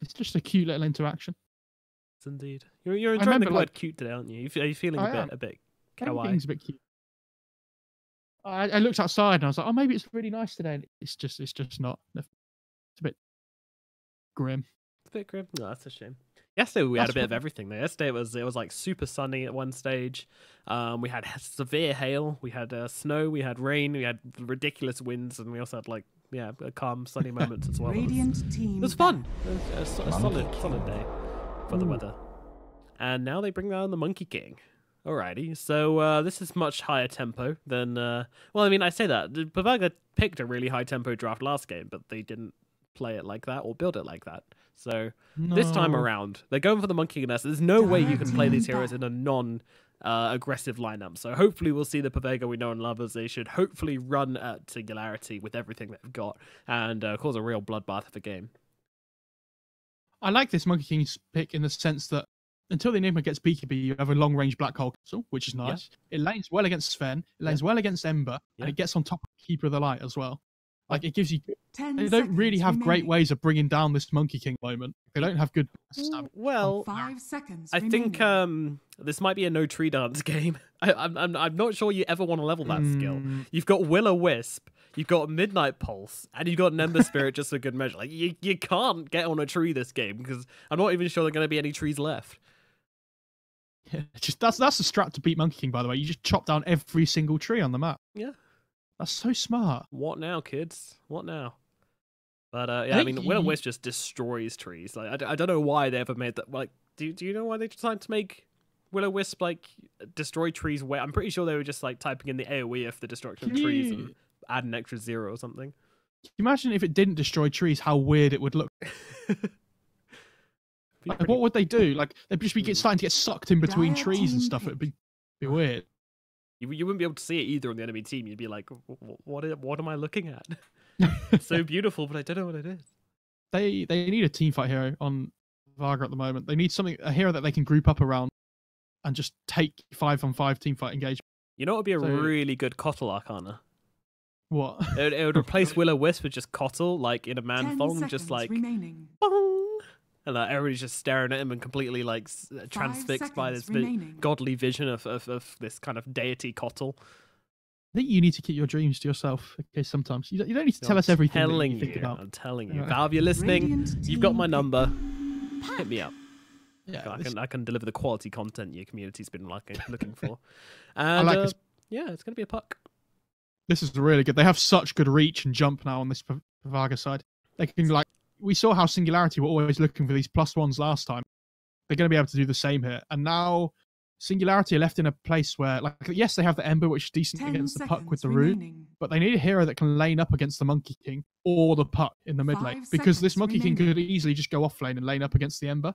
It's just a cute little interaction. It's indeed. You're enjoying remember, the word like, cute today, aren't you? Are you feeling I am. a bit kawaii? Everything's a bit cute. I looked outside and I was like, oh, maybe it's really nice today. And it's just not. It's a bit grim. It's a bit grim. No, that's a shame. Yesterday we had That's a bit of fine. everything. Though. Yesterday it was like super sunny at one stage. We had severe hail. We had snow. We had rain. We had ridiculous winds, and we also had like a calm sunny moments as well. It was fun. It was a solid day for the weather. And now they bring down the Monkey King. Alrighty, so this is much higher tempo than... well, I mean, I say that. Pavaga picked a really high tempo draft last game, but they didn't play it like that or build it like that. So this time around, they're going for the Monkey King. There's no way you can play these heroes in a non-aggressive lineup. So hopefully we'll see the Pavaga we know and love, as they should hopefully run at Singularity with everything they've got and cause a real bloodbath of a game. I like this Monkey King's pick in the sense that until the Enigma gets BKB, you have a long-range Black Hole Castle, which is nice. Yeah. It lanes well against Sven, it lanes well against Ember, and it gets on top of Keeper of the Light as well. Like, it gives you... They don't really have great ways of bringing down this Monkey King moment. They don't have good... Well, 5 seconds I think this might be a no tree dance game. I'm not sure you ever want to level that skill. You've got Will-O-Wisp, you've got Midnight Pulse, and you've got an Ember Spirit just for good measure. Like, you can't get on a tree this game, because I'm not even sure there are going to be any trees left. Yeah, that's the strat to beat Monkey King, by the way. You just chop down every single tree on the map. Yeah. That's so smart. What now, kids? What now? But I mean, Will-O-Wisp just destroys trees. Like, I don't know why they ever made that. Like, do you know why they decided to make Will-O-Wisp like destroy trees? Where I'm pretty sure they were just like typing in the AOE of the destruction of trees and add an extra 0 or something. Can you imagine if it didn't destroy trees, how weird it would look? Like, what would they do? Like, they'd just be starting to get sucked in between trees and stuff. It'd be weird. You wouldn't be able to see it either on the enemy team. You'd be like, what am I looking at? It's so beautiful, but I don't know what it is. They need a teamfight hero on Varga at the moment. They need a hero that they can group up around and just take 5-on-5 teamfight engagement. You know what would be a really good Kotl Arcana? What? It would replace Will-O-Wisp with just Kotl, like in a man thong, just like bong! And everybody's just staring at him and completely like transfixed by this godly vision of this kind of deity Kotl. I think you need to keep your dreams to yourself. Okay, sometimes you don't need to tell us everything that you think about. I'm telling you, Valve, you're listening. You've got my number. Hit me up. Yeah, I can deliver the quality content your community's been looking for. And I like this. Yeah, it's gonna be a puck. This is really good. They have such good reach and jump now on this Pavaga side. They can we saw how Singularity were always looking for these +1s last time. They're going to be able to do the same here. And now Singularity are left in a place where, like, yes, they have the Ember, which is decent against the puck with the root, but they need a hero that can lane up against the Monkey King or the puck in the mid lane, because this Monkey King could easily just go off lane and lane up against the Ember.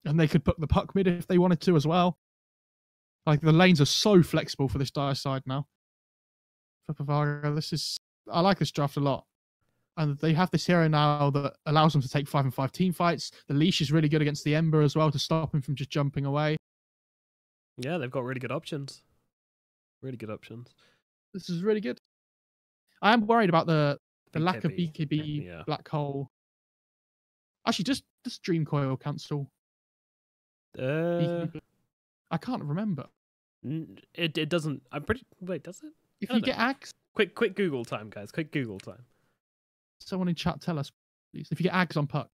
And they could put the puck mid if they wanted to as well. Like, the lanes are so flexible for this Dire side now. For Pavaga, I like this draft a lot. And they have this hero now that allows them to take 5-on-5 team fights. The leash is really good against the Ember as well to stop him from just jumping away. Yeah, they've got really good options. Really good options. This is really good. I am worried about the lack of BKB Black Hole. Actually, does Dream Coil cancel? I can't remember. It doesn't. I'm pretty. Wait, does it? If you get Ags. Quick Google time, guys. Quick Google time. Someone in chat, tell us, please. If you get Ags on puck,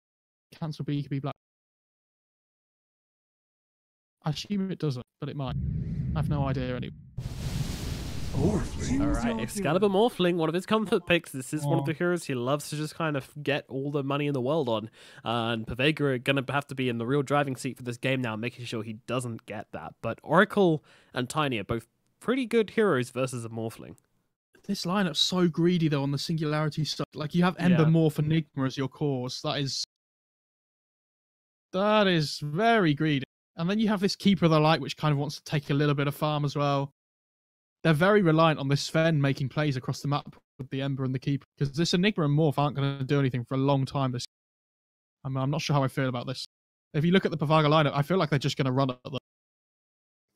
cancel BKB Black. I assume it doesn't, but it might. I have no idea anyway. Alright, Excalibur Morphling, one of his comfort picks. This is one of the heroes he loves to just kind of get all the money in the world on. And Pavaga are going to have to be in the real driving seat for this game now, making sure he doesn't get that. But Oracle and Tiny are both pretty good heroes versus a Morphling. This lineup's so greedy, though, on the Singularity stuff. Like, you have Ember, Morph, Enigma as your cores. That is very greedy. And then you have this Keeper of the Light, which kind of wants to take a little bit of farm as well. They're very reliant on this Sven making plays across the map with the Ember and the Keeper, because this Enigma and Morph aren't going to do anything for a long time. I'm not sure how I feel about this. If you look at the Pavaga lineup, I feel like they're just going to run at them.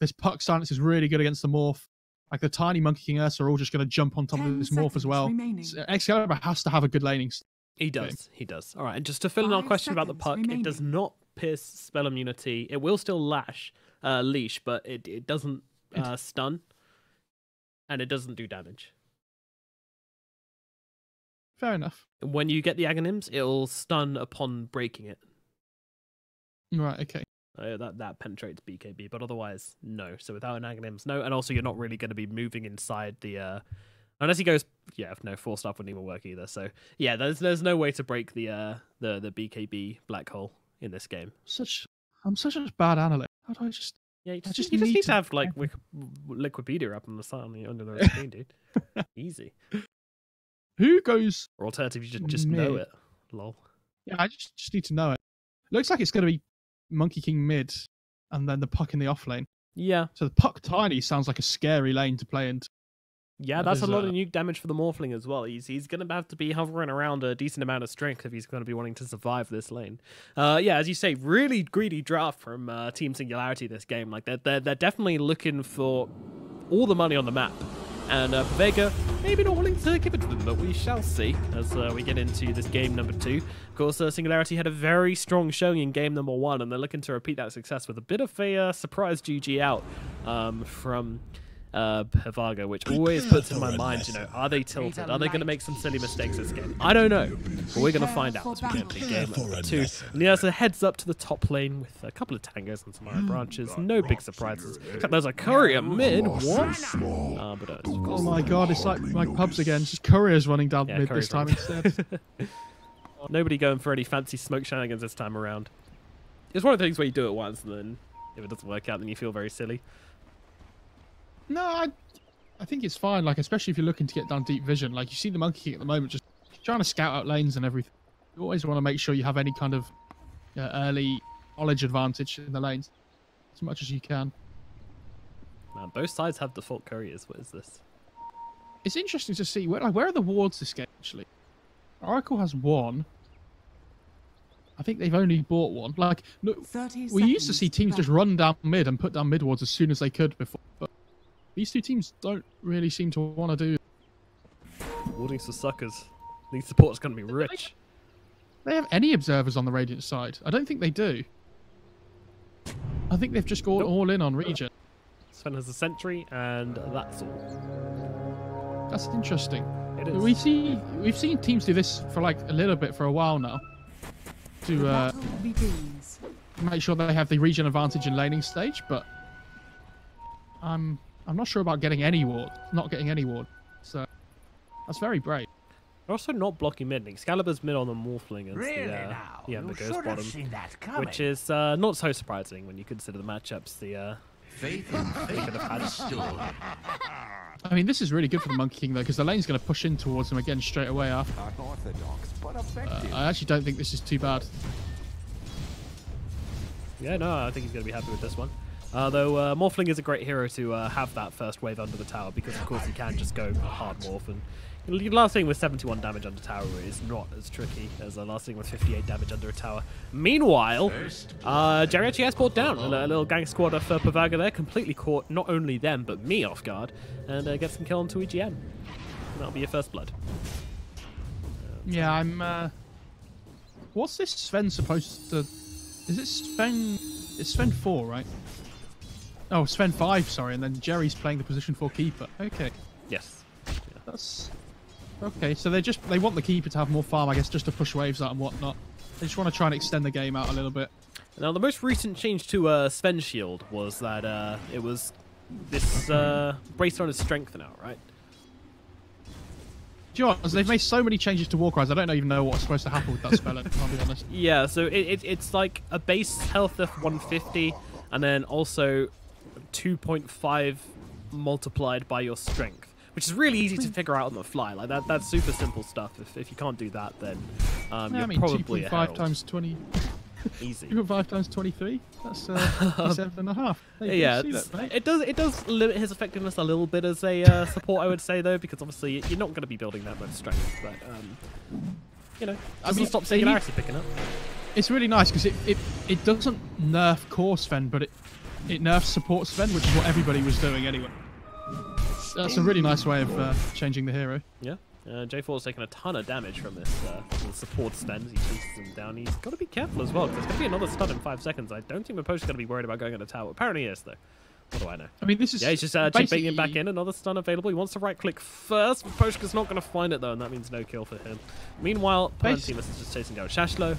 This puck silence is really good against the Morph. Like, the Tiny, Monkey King, Ursa are all just going to jump on top of this Morph as well. Excalibur has to have a good laning. He does. He does. All right. And just to fill in our question about the puck, it does not pierce spell immunity. It will still leash, but it doesn't stun, and it doesn't do damage. Fair enough. When you get the Aghanims, it'll stun upon breaking it. Right. Okay. That penetrates BKB, but otherwise, no. So without an Aghanims, no. And also, you're not really going to be moving inside the... Unless he goes, no, 4-star wouldn't even work either. So yeah, there's no way to break the BKB black hole in this game. I'm such a bad analyst. How do I just? Yeah, you just need to have like Wikipedia up on the side under the screen, dude. Easy. Who goes? Or alternative, you just know it. Lol. Yeah, I just need to know it. Looks like it's going to be Monkey King mid, and then the puck in the off lane. Yeah. So the puck tiny sounds like a scary lane to play into. Yeah, that's a lot of nuke damage for the Morphling as well. He's going to have to be hovering around a decent amount of strength if he's going to be wanting to survive this lane. Yeah, as you say, really greedy draft from Team Singularity this game. Like they're definitely looking for all the money on the map. And Vega maybe not willing to give it to them, but we shall see as we get into this game number 2. Of course, Singularity had a very strong showing in game number 1, and they're looking to repeat that success with a bit of a surprise GG out from Pavaga, which always puts in my mind, are they tilted? Are they going to make some silly mistakes this game? I don't know, but we're going to find out as we get into game number 2. Niasa heads up to the top lane with a couple of tangos and some iron branches. No big surprises. There's a courier mid. What? Oh my god, it's like pubs again. It's just couriers running down mid this time instead. Nobody going for any fancy smoke shenanigans this time around. It's one of the things where you do it once, and then if it doesn't work out, then you feel very silly. No, I think it's fine. Like, especially if you're looking to get down deep vision. Like, you see the Monkey King at the moment just trying to scout out lanes and everything. You always want to make sure you have any kind of early knowledge advantage in the lanes as much as you can. Man, both sides have default couriers. What is this? It's interesting to see where are the wards this game actually. Oracle has 1. I think they've only bought 1. Like, look, we used to see teams just run down mid and put down mid wards as soon as they could before. But these two teams don't really seem to want to do. Warding's for suckers. These support's going to be rich. They have any observers on the Radiant side? I don't think they do. I think they've just gone all in on Regen. Sven has a sentry, and that's all. That's interesting. It is. We've seen teams do this for like a little bit for a while now. To make sure they have the Regen advantage in laning stage, but I'm not sure about getting any ward. Not getting any ward. So that's very brave. They're also not blocking mid. Excalibur's mid on the Morphling as the goes bottom, which is not so surprising when you consider the matchups. They could have had. I mean, this is really good for the Monkey King though, because the lane's going to push in towards him again straight away after. I actually don't think this is too bad. Yeah, no, I think he's going to be happy with this one. Though Morphling is a great hero to have that first wave under the tower, because of course he can just go hard morph, and last thing with 71 damage under tower is not as tricky as last thing with 58 damage under a tower. Meanwhile, Jerry actually has brought down a little gang squad of Pavaga there, completely caught not only them but me off guard, and gets some kill onto EGM. And that'll be your first blood. Yeah, I'm. What's this Sven supposed to? Is it Sven? It's Sven 4, right? Oh, Sven 5, sorry, and then Jerry's playing the position 4 keeper. Okay. Yes. Yeah. That's okay. So they want the keeper to have more farm, I guess, just to push waves out and whatnot. They just want to try and extend the game out a little bit. Now, the most recent change to Sven's shield was that it was this based on his strength now, right? Do you know what? They've made so many changes to Warcries, I don't even know what's supposed to happen with that spell, I'll be honest. Yeah, so it's like a base health of 150, and then also 2.5 multiplied by your strength, which is really easy to figure out on the fly. Like that's super simple stuff. If you can't do that, then you're probably 2.5 times 20. Easy. 2.5 times 23. That's 7.5. Yeah, it does limit his effectiveness a little bit as a support, I would say, though, because obviously you're not going to be building that much strength. But doesn't stop Singularity picking up. It's really nice because it doesn't nerf core Sven, but it nerfs support Sven, which is what everybody was doing anyway. That's a really nice way of changing the hero. Yeah. J4's taking a ton of damage from this support stun as he chases him down. He's got to be careful as well, because there's going to be another stun in 5 seconds. I don't think Miposhka's going to be worried about going on the tower. Apparently he is, though. What do I know? I mean, this is... Yeah, he's just chipping him back in. Another stun available. He wants to right-click first. Miposhka's not going to find it, though, and that means no kill for him. Meanwhile, Palantimus is just chasing down Shashlo.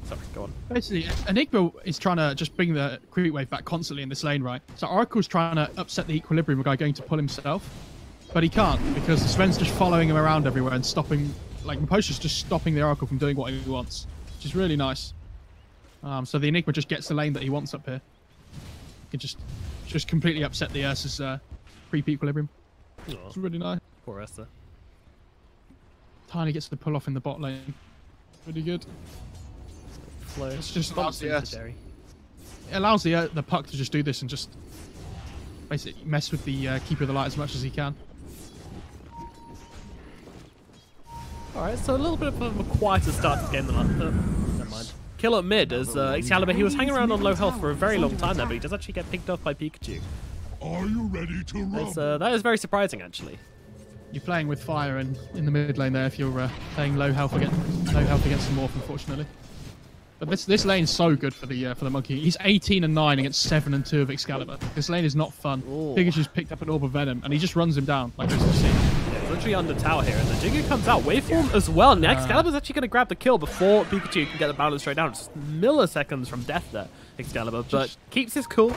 Sorry, go on. Basically, Enigma is trying to just bring the creep wave back constantly in this lane, right? So Oracle's trying to upset the equilibrium by going to pull himself. But he can't, because Sven's just following him around everywhere and stopping... Like, Miposhka's just stopping the Oracle from doing what he wants, which is really nice. So the Enigma just gets the lane that he wants up here. He can just completely upset the Ursa's creep equilibrium. Oh, it's really nice. Poor Ursa. Tiny gets the pull off in the bot lane. Really good. Flow. It's just allows the Ursa. It allows the Puck to just do this and just basically mess with the Keeper of the Light as much as he can. Alright, so a little bit of a quieter start to the game than last. Never mind. Kill at mid as Excalibur. He was hanging around on low health for a very long time there, but he does actually get picked off by Pikachu. Are you ready to run? That is very surprising, actually. You're playing with fire in the mid lane there if you're playing low health against the Morph, unfortunately. But this lane's so good for the monkey. He's 18 and 9 against 7 and 2 of Excalibur. This lane is not fun. Ooh. Pikachu's picked up an Orb of Venom and he just runs him down like as you see. Yeah, he's literally under tower here, and the Jingu comes out. Waveform as well. Now Excalibur's actually going to grab the kill before Pikachu can get the balance straight down. Just milliseconds from death there, Excalibur, but keeps his cool.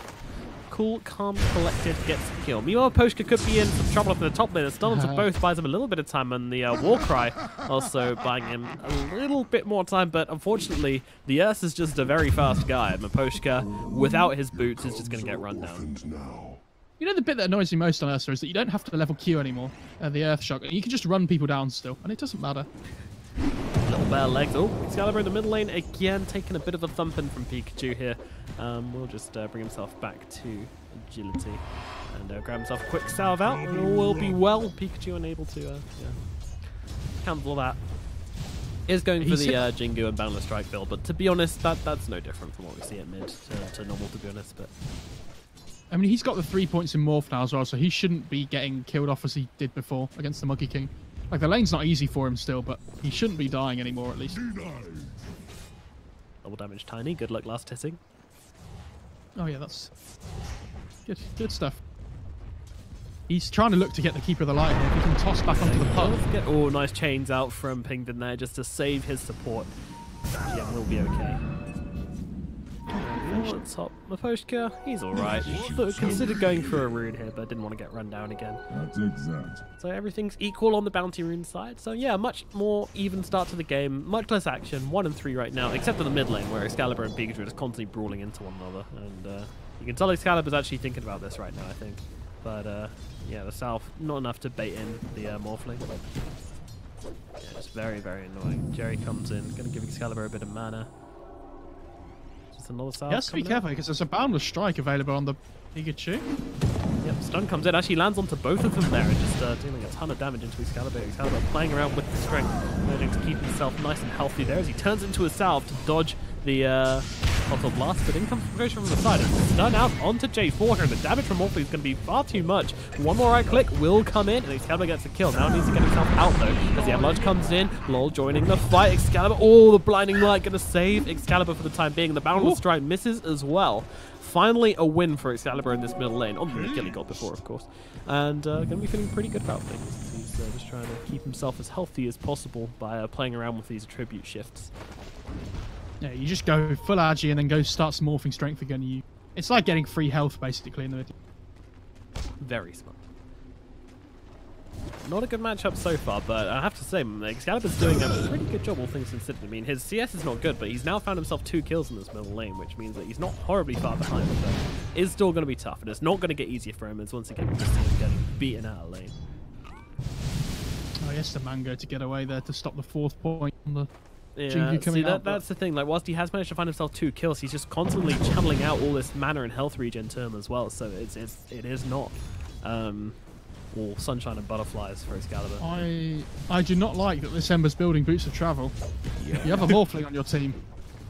Cool, calm, collected, gets the kill. Meanwhile, Poshka could be in some trouble up in the top lane. The stun to both buys him a little bit of time, and the Warcry also buying him a little bit more time, but unfortunately, the Ursa is just a very fast guy. Miposhka, without his boots, is just going to get run down. You know the bit that annoys me most on Ursa is that you don't have to level Q anymore, the Earth Shock. You can just run people down still, and it doesn't matter. Little bare legs. Oh, Excalibur in the middle lane again, taking a bit of a thumping from Pikachu here. Will just bring himself back to agility and grab himself a quick salve out, and all will be well. Pikachu unable to cancel that. Is going for the Jingu and Boundless Strike build, but to be honest, that's no different from what we see at mid to normal, to be honest. But I mean, he's got the 3 points in Morph now as well, so he shouldn't be getting killed off as he did before against the Monkey King. Like, the lane's not easy for him still, but he shouldn't be dying anymore, at least. Double damage Tiny. Good luck last hitting. Oh, yeah, that's good stuff. He's trying to look to get the Keeper of the Light here. If he can toss back onto the puck. Oh, nice chains out from Pingdon there just to save his support. Yeah, we'll be okay. On top, Miposhka, he's alright. Considered going for a rune here, but didn't want to get run down again. That's exact. So everything's equal on the bounty rune side. So yeah, much more even start to the game, much less action. 1 and 3 right now, except for the mid lane where Excalibur and Pikachu are just constantly brawling into one another. And you can tell Excalibur's actually thinking about this right now, I think. But yeah, the South, not enough to bait in the Morphling. Yeah, just very, very annoying. Jerry comes in, going to give Excalibur a bit of mana. Another he has to be careful because there's a Boundless Strike available on the Pikachu. Yep, stun comes in, actually lands onto both of them there and just dealing a ton of damage into Excalibur. Excalibur playing around with the strength, learning to keep himself nice and healthy there as he turns into a salve to dodge the Bottle Blast, but in comes Gosh from the side and stun out onto J4 here, and the damage from Morphle is going to be far too much. One more right click will come in, and Excalibur gets a kill. Now needs to get himself out though, as the Avalanche comes in. Lol joining the fight. Excalibur, oh, the Blinding Light going to save Excalibur for the time being. The Boundless Strike misses as well. Finally a win for Excalibur in this middle lane, on the kill he got before, of course. And going to be feeling pretty good about things. He's just trying to keep himself as healthy as possible by playing around with these attribute shifts. Yeah, you just go full Agi and then go start some morphing strength again. It's like getting free health, basically, in the mid. Very smart. Not a good matchup so far, but I have to say, Excalibur's doing a pretty good job, all things considered. I mean, his CS is not good, but he's now found himself 2 kills in this middle lane, which means that he's not horribly far behind, but is still going to be tough, and it's not going to get easier for him as once again he's getting beaten out of lane. Oh, yes, the Mango to get away there to stop the 4th point on the... Yeah, see, that's the thing. Like, whilst he has managed to find himself 2 kills, he's just constantly channeling out all this mana and health regen to him as well. So it is not all sunshine and butterflies for Excalibur. I do not like that this Ember's building Boots of Travel. Yeah. You have a Morphling on your team.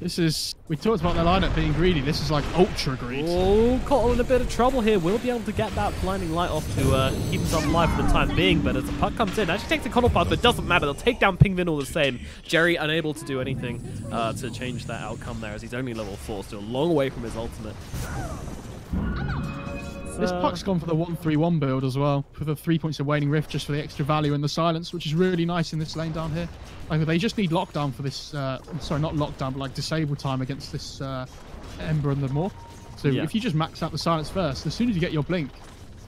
This is, we talked about their lineup being greedy. This is like ultra greedy. Oh, Kotl in a bit of trouble here. Will be able to get that blinding light off to keep himself alive for the time being. But as the puck comes in, actually takes the Kotl path, but it doesn't matter. They'll take down Pingvin all the same. Jerry unable to do anything to change that outcome there, as he's only level 4, still a long way from his ultimate. This puck's gone for the 1-3-1 build as well, for the 3 points of Waning Rift, just for the extra value and the silence, which is really nice in this lane down here. Like, they just need lockdown for this, sorry, not lockdown, but like disable time against this Ember and the Morph. So if you just max out the silence first, as soon as you get your blink,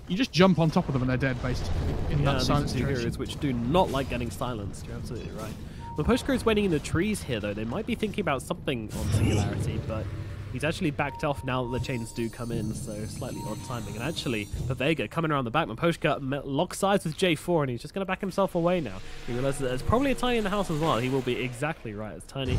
you just jump on top of them and they're dead, basically, in that silence situation. Heroes which do not like getting silenced, you're absolutely right. The Postgro is waiting in the trees here, though. They might be thinking about something on Singularity, but he's actually backed off now that the chains do come in, so slightly odd timing. And actually, Vega coming around the back, Miposhka locks sides with J4, and he's just going to back himself away now. He realizes that there's probably a Tiny in the house as well. He will be exactly right as Tiny.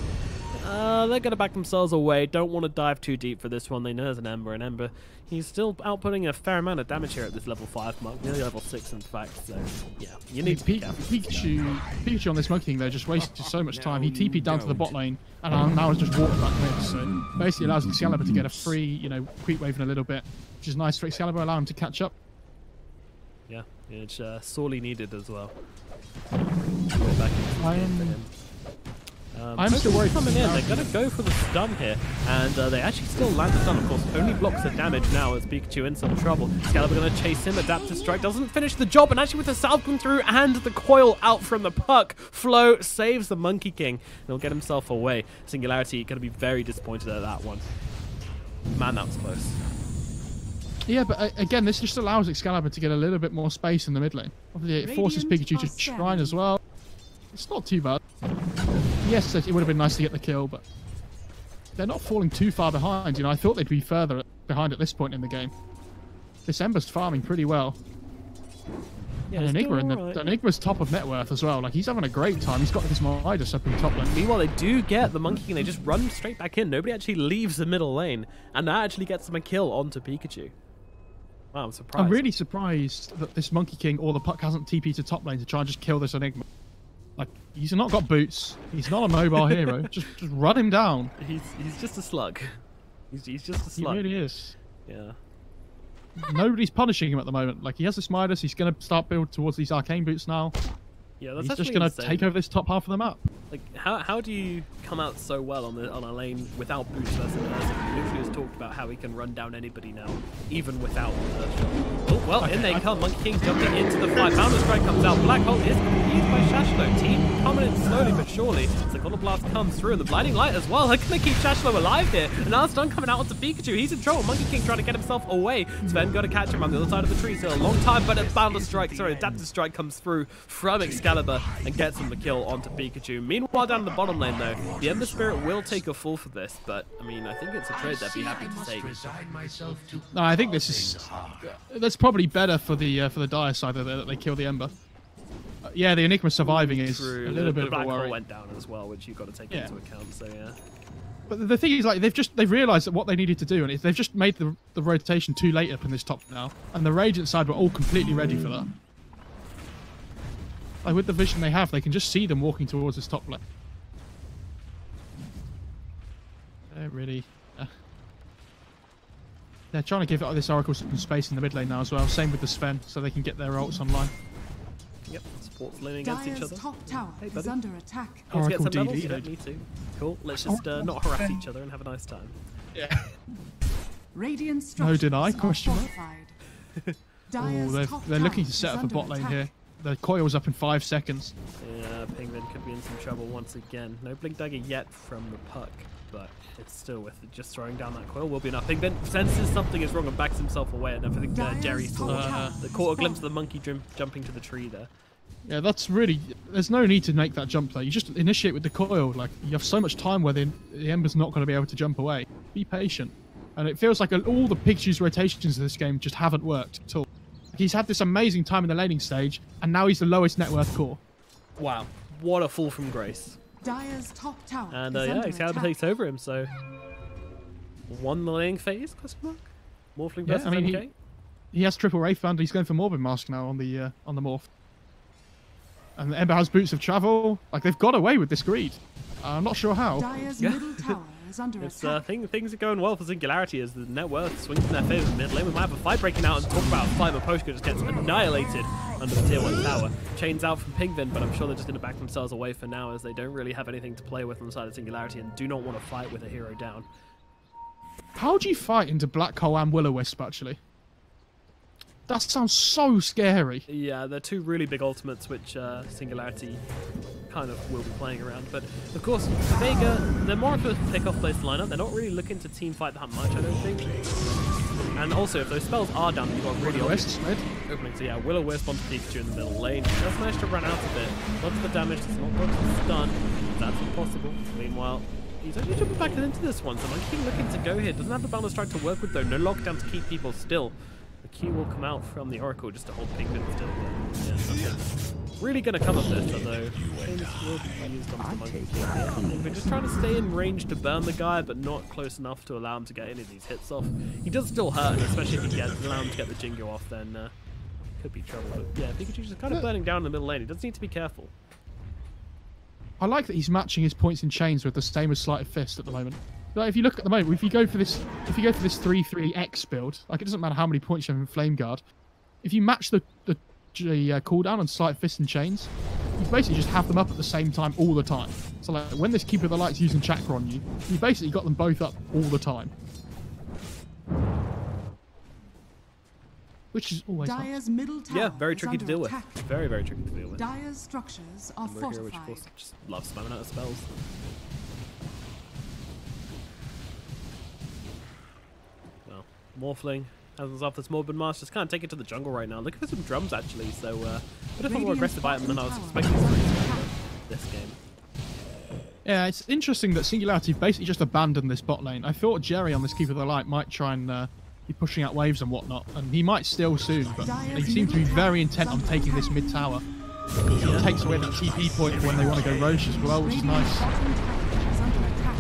They're going to back themselves away. Don't want to dive too deep for this one. They know there's an Ember, and Ember, he's still outputting a fair amount of damage here at this level 5 mark, nearly level 6 in fact, so yeah, you need to be careful. Pikachu on this Monkey King, though, just wasted so much time. He TP'd down to the bot lane, and now has just walked back mid, so basically allows Excalibur to get a free, you know, creep wave in a little bit, which is nice for Excalibur, allow him to catch up. Yeah, it's sorely needed as well. I'm still worried coming in. They're going to go for the stun here, and they actually still land the stun. Of course, only blocks the damage now as Pikachu in some trouble. Excalibur going to chase him. Adaptive Strike doesn't finish the job, and actually with the Salve come through and the coil out from the puck, Flo saves the Monkey King. And he'll get himself away. Singularity going to be very disappointed at that one. Man, that was close. Yeah, but again, this just allows Excalibur to get a little bit more space in the mid lane. Obviously, it forces Pikachu to shrine as well. It's not too bad. Yes, it would have been nice to get the kill, but they're not falling too far behind. You know, I thought they'd be further behind at this point in the game. This Ember's farming pretty well. Yeah, and Enigma, Enigma's top of net worth as well. Like, he's having a great time. He's got this Midas up in top lane. Meanwhile, they do get the Monkey King. They just run straight back in. Nobody actually leaves the middle lane, and that actually gets them a kill onto Pikachu. Wow, I'm surprised. I'm really surprised that this Monkey King or the puck hasn't TP to top lane to try and just kill this Enigma. Like, he's not got boots. He's not a mobile hero. Just run him down. He's just a slug. He's just a slug. He really is. Yeah. Nobody's punishing him at the moment. Like, he has this Midas. He's going to start build towards these arcane boots now. Yeah, that's he's just going to take over this top half of the map. Like, how do you come out so well on a lane without boots versus Urza? Lucius has talked about how he can run down anybody now, even without oh, well, in they come. Monkey King jumping into the fight. Boundless Strike comes out. Black Hole is going to be used by Shashlo. Team coming in slowly but surely. So Cold Blast comes through, and the Blinding Light as well. They're going to keep Shashlo alive here. And now stun coming out onto Pikachu. He's in trouble. Monkey King trying to get himself away. Sven got to catch him on the other side of the tree. So a long time, but a Boundless Strike, sorry, Adaptive Strike comes through from Excalibur and gets him the kill onto Pikachu. Meanwhile, down in the bottom lane, though, the Ember Spirit will take a fall for this, but, I mean, I think it's a trade they'd be happy to take. No, I think this is... That's probably better for the Dire side that they kill the Ember. Yeah, the Enigma surviving is a little bit of a worry. The Black Hole went down as well, which you've got to take into account, so yeah. But the thing is, like, they've realised that what they needed to do, and they've just made the rotation too late up in this top now, and the Radiant side were all completely ready for that. Like, with the vision they have, they can just see them walking towards this top lane. They're really... They're trying to give this Oracle some space in the mid lane now as well. Same with the Sven, so they can get their ults online. Yep, support's leaning against each other. Top tower is under attack. Let's get some levels, you don't need to. Cool, let's just not harass each other and have a nice time. Yeah. Radiant no deny, question mark. Oh, they're looking to set up a bot lane here. The coil's up in 5 seconds. Yeah, Penguin could be in some trouble once again. No Blink Dagger yet from the puck, but it's still with it. Just throwing down that coil will be enough. Penguin senses something is wrong and backs himself away, and I think Jerry saw the caught a glimpse of the monkey jumping to the tree there. Yeah, that's really... There's no need to make that jump there. You just initiate with the coil. Like, you have so much time where the Ember's not going to be able to jump away. Be patient. And it feels like all the Pikachu's rotations in this game just haven't worked at all. He's had this amazing time in the laning stage, and now he's the lowest net worth core. Wow, what a fall from grace. Dire's top tower and yeah, Excalibur takes over him, so... Won the laning phase, question mark? Morphling versus MK? He has triple Wraith Band, he's going for Morbid Mask now on the Morph. And the Ember has Boots of Travel. Like, they've got away with this greed. I'm not sure how. Dire's middle tower is under It's attack. things are going well for Singularity as the net worth swings in their favor in mid lane. We might have a fight breaking out and talk about a fight, but Poshko just gets annihilated under the tier 1 tower. Chains out from Pingvin, but I'm sure they're just going to back themselves away for now as they don't really have anything to play with on the side of Singularity and do not want to fight with a hero down. How do you fight into Black Hole and Will-O-Wisp, actually? That sounds so scary. Yeah, they're two really big ultimates which Singularity kind of will be playing around. But of course, Vega, they're more of a pick-off place lineup. They're not really looking to team fight that much, I don't think. And also, if those spells are down, you've got really obvious opening. So yeah, Will-O-Wisp onto Pikachu in the middle lane. He does manage to run out a bit. Lots of the damage does not go to the stun. That's impossible. Meanwhile, he's actually jumping back into this one. So Monkey looking to go here. Doesn't have the balance strike to work with though. No lockdown to keep people still. The Q will come out from the Oracle just to hold Pingvin still. Yeah, nothing really going to come of this, although things will be used on the Monkey. Yeah, Pingvin just trying to stay in range to burn the guy, but not close enough to allow him to get any of these hits off. He does still hurt, especially if he allow him to get the Jingo off, then could be trouble. But yeah, Pikachu's just kind of burning down in the middle lane. He does need to be careful. I like that he's matching his points in chains with the same as Sleight of Fist at the moment. Like if you look at the moment, if you go for this 3-3-X build, like it doesn't matter how many points you have in Flame Guard, if you match the cooldown on Sleight of Fist and chains, you basically just have them up at the same time all the time. So like when this Keeper of the Light's using Chakra on you, you basically got them both up all the time. Which is always Dire's middle tower yeah, very is tricky to under deal attack. with. Very, very tricky to deal with. Dire's structures are And we're here, which of fortified. course just loves spamming out of spells. Well, Morphling has himself this Morbid Mask, just kind of take it to the jungle right now. Looking for some drums actually, so a bit of a more aggressive item than I was expecting this game. Yeah, it's interesting that Singularity basically just abandoned this bot lane. I thought Jerry on this Keeper of the Light might try and be pushing out waves and whatnot, and he might still soon, but they seem to be very intent on taking this mid tower. It takes away that TP point when they want to go Roche as well, which is nice.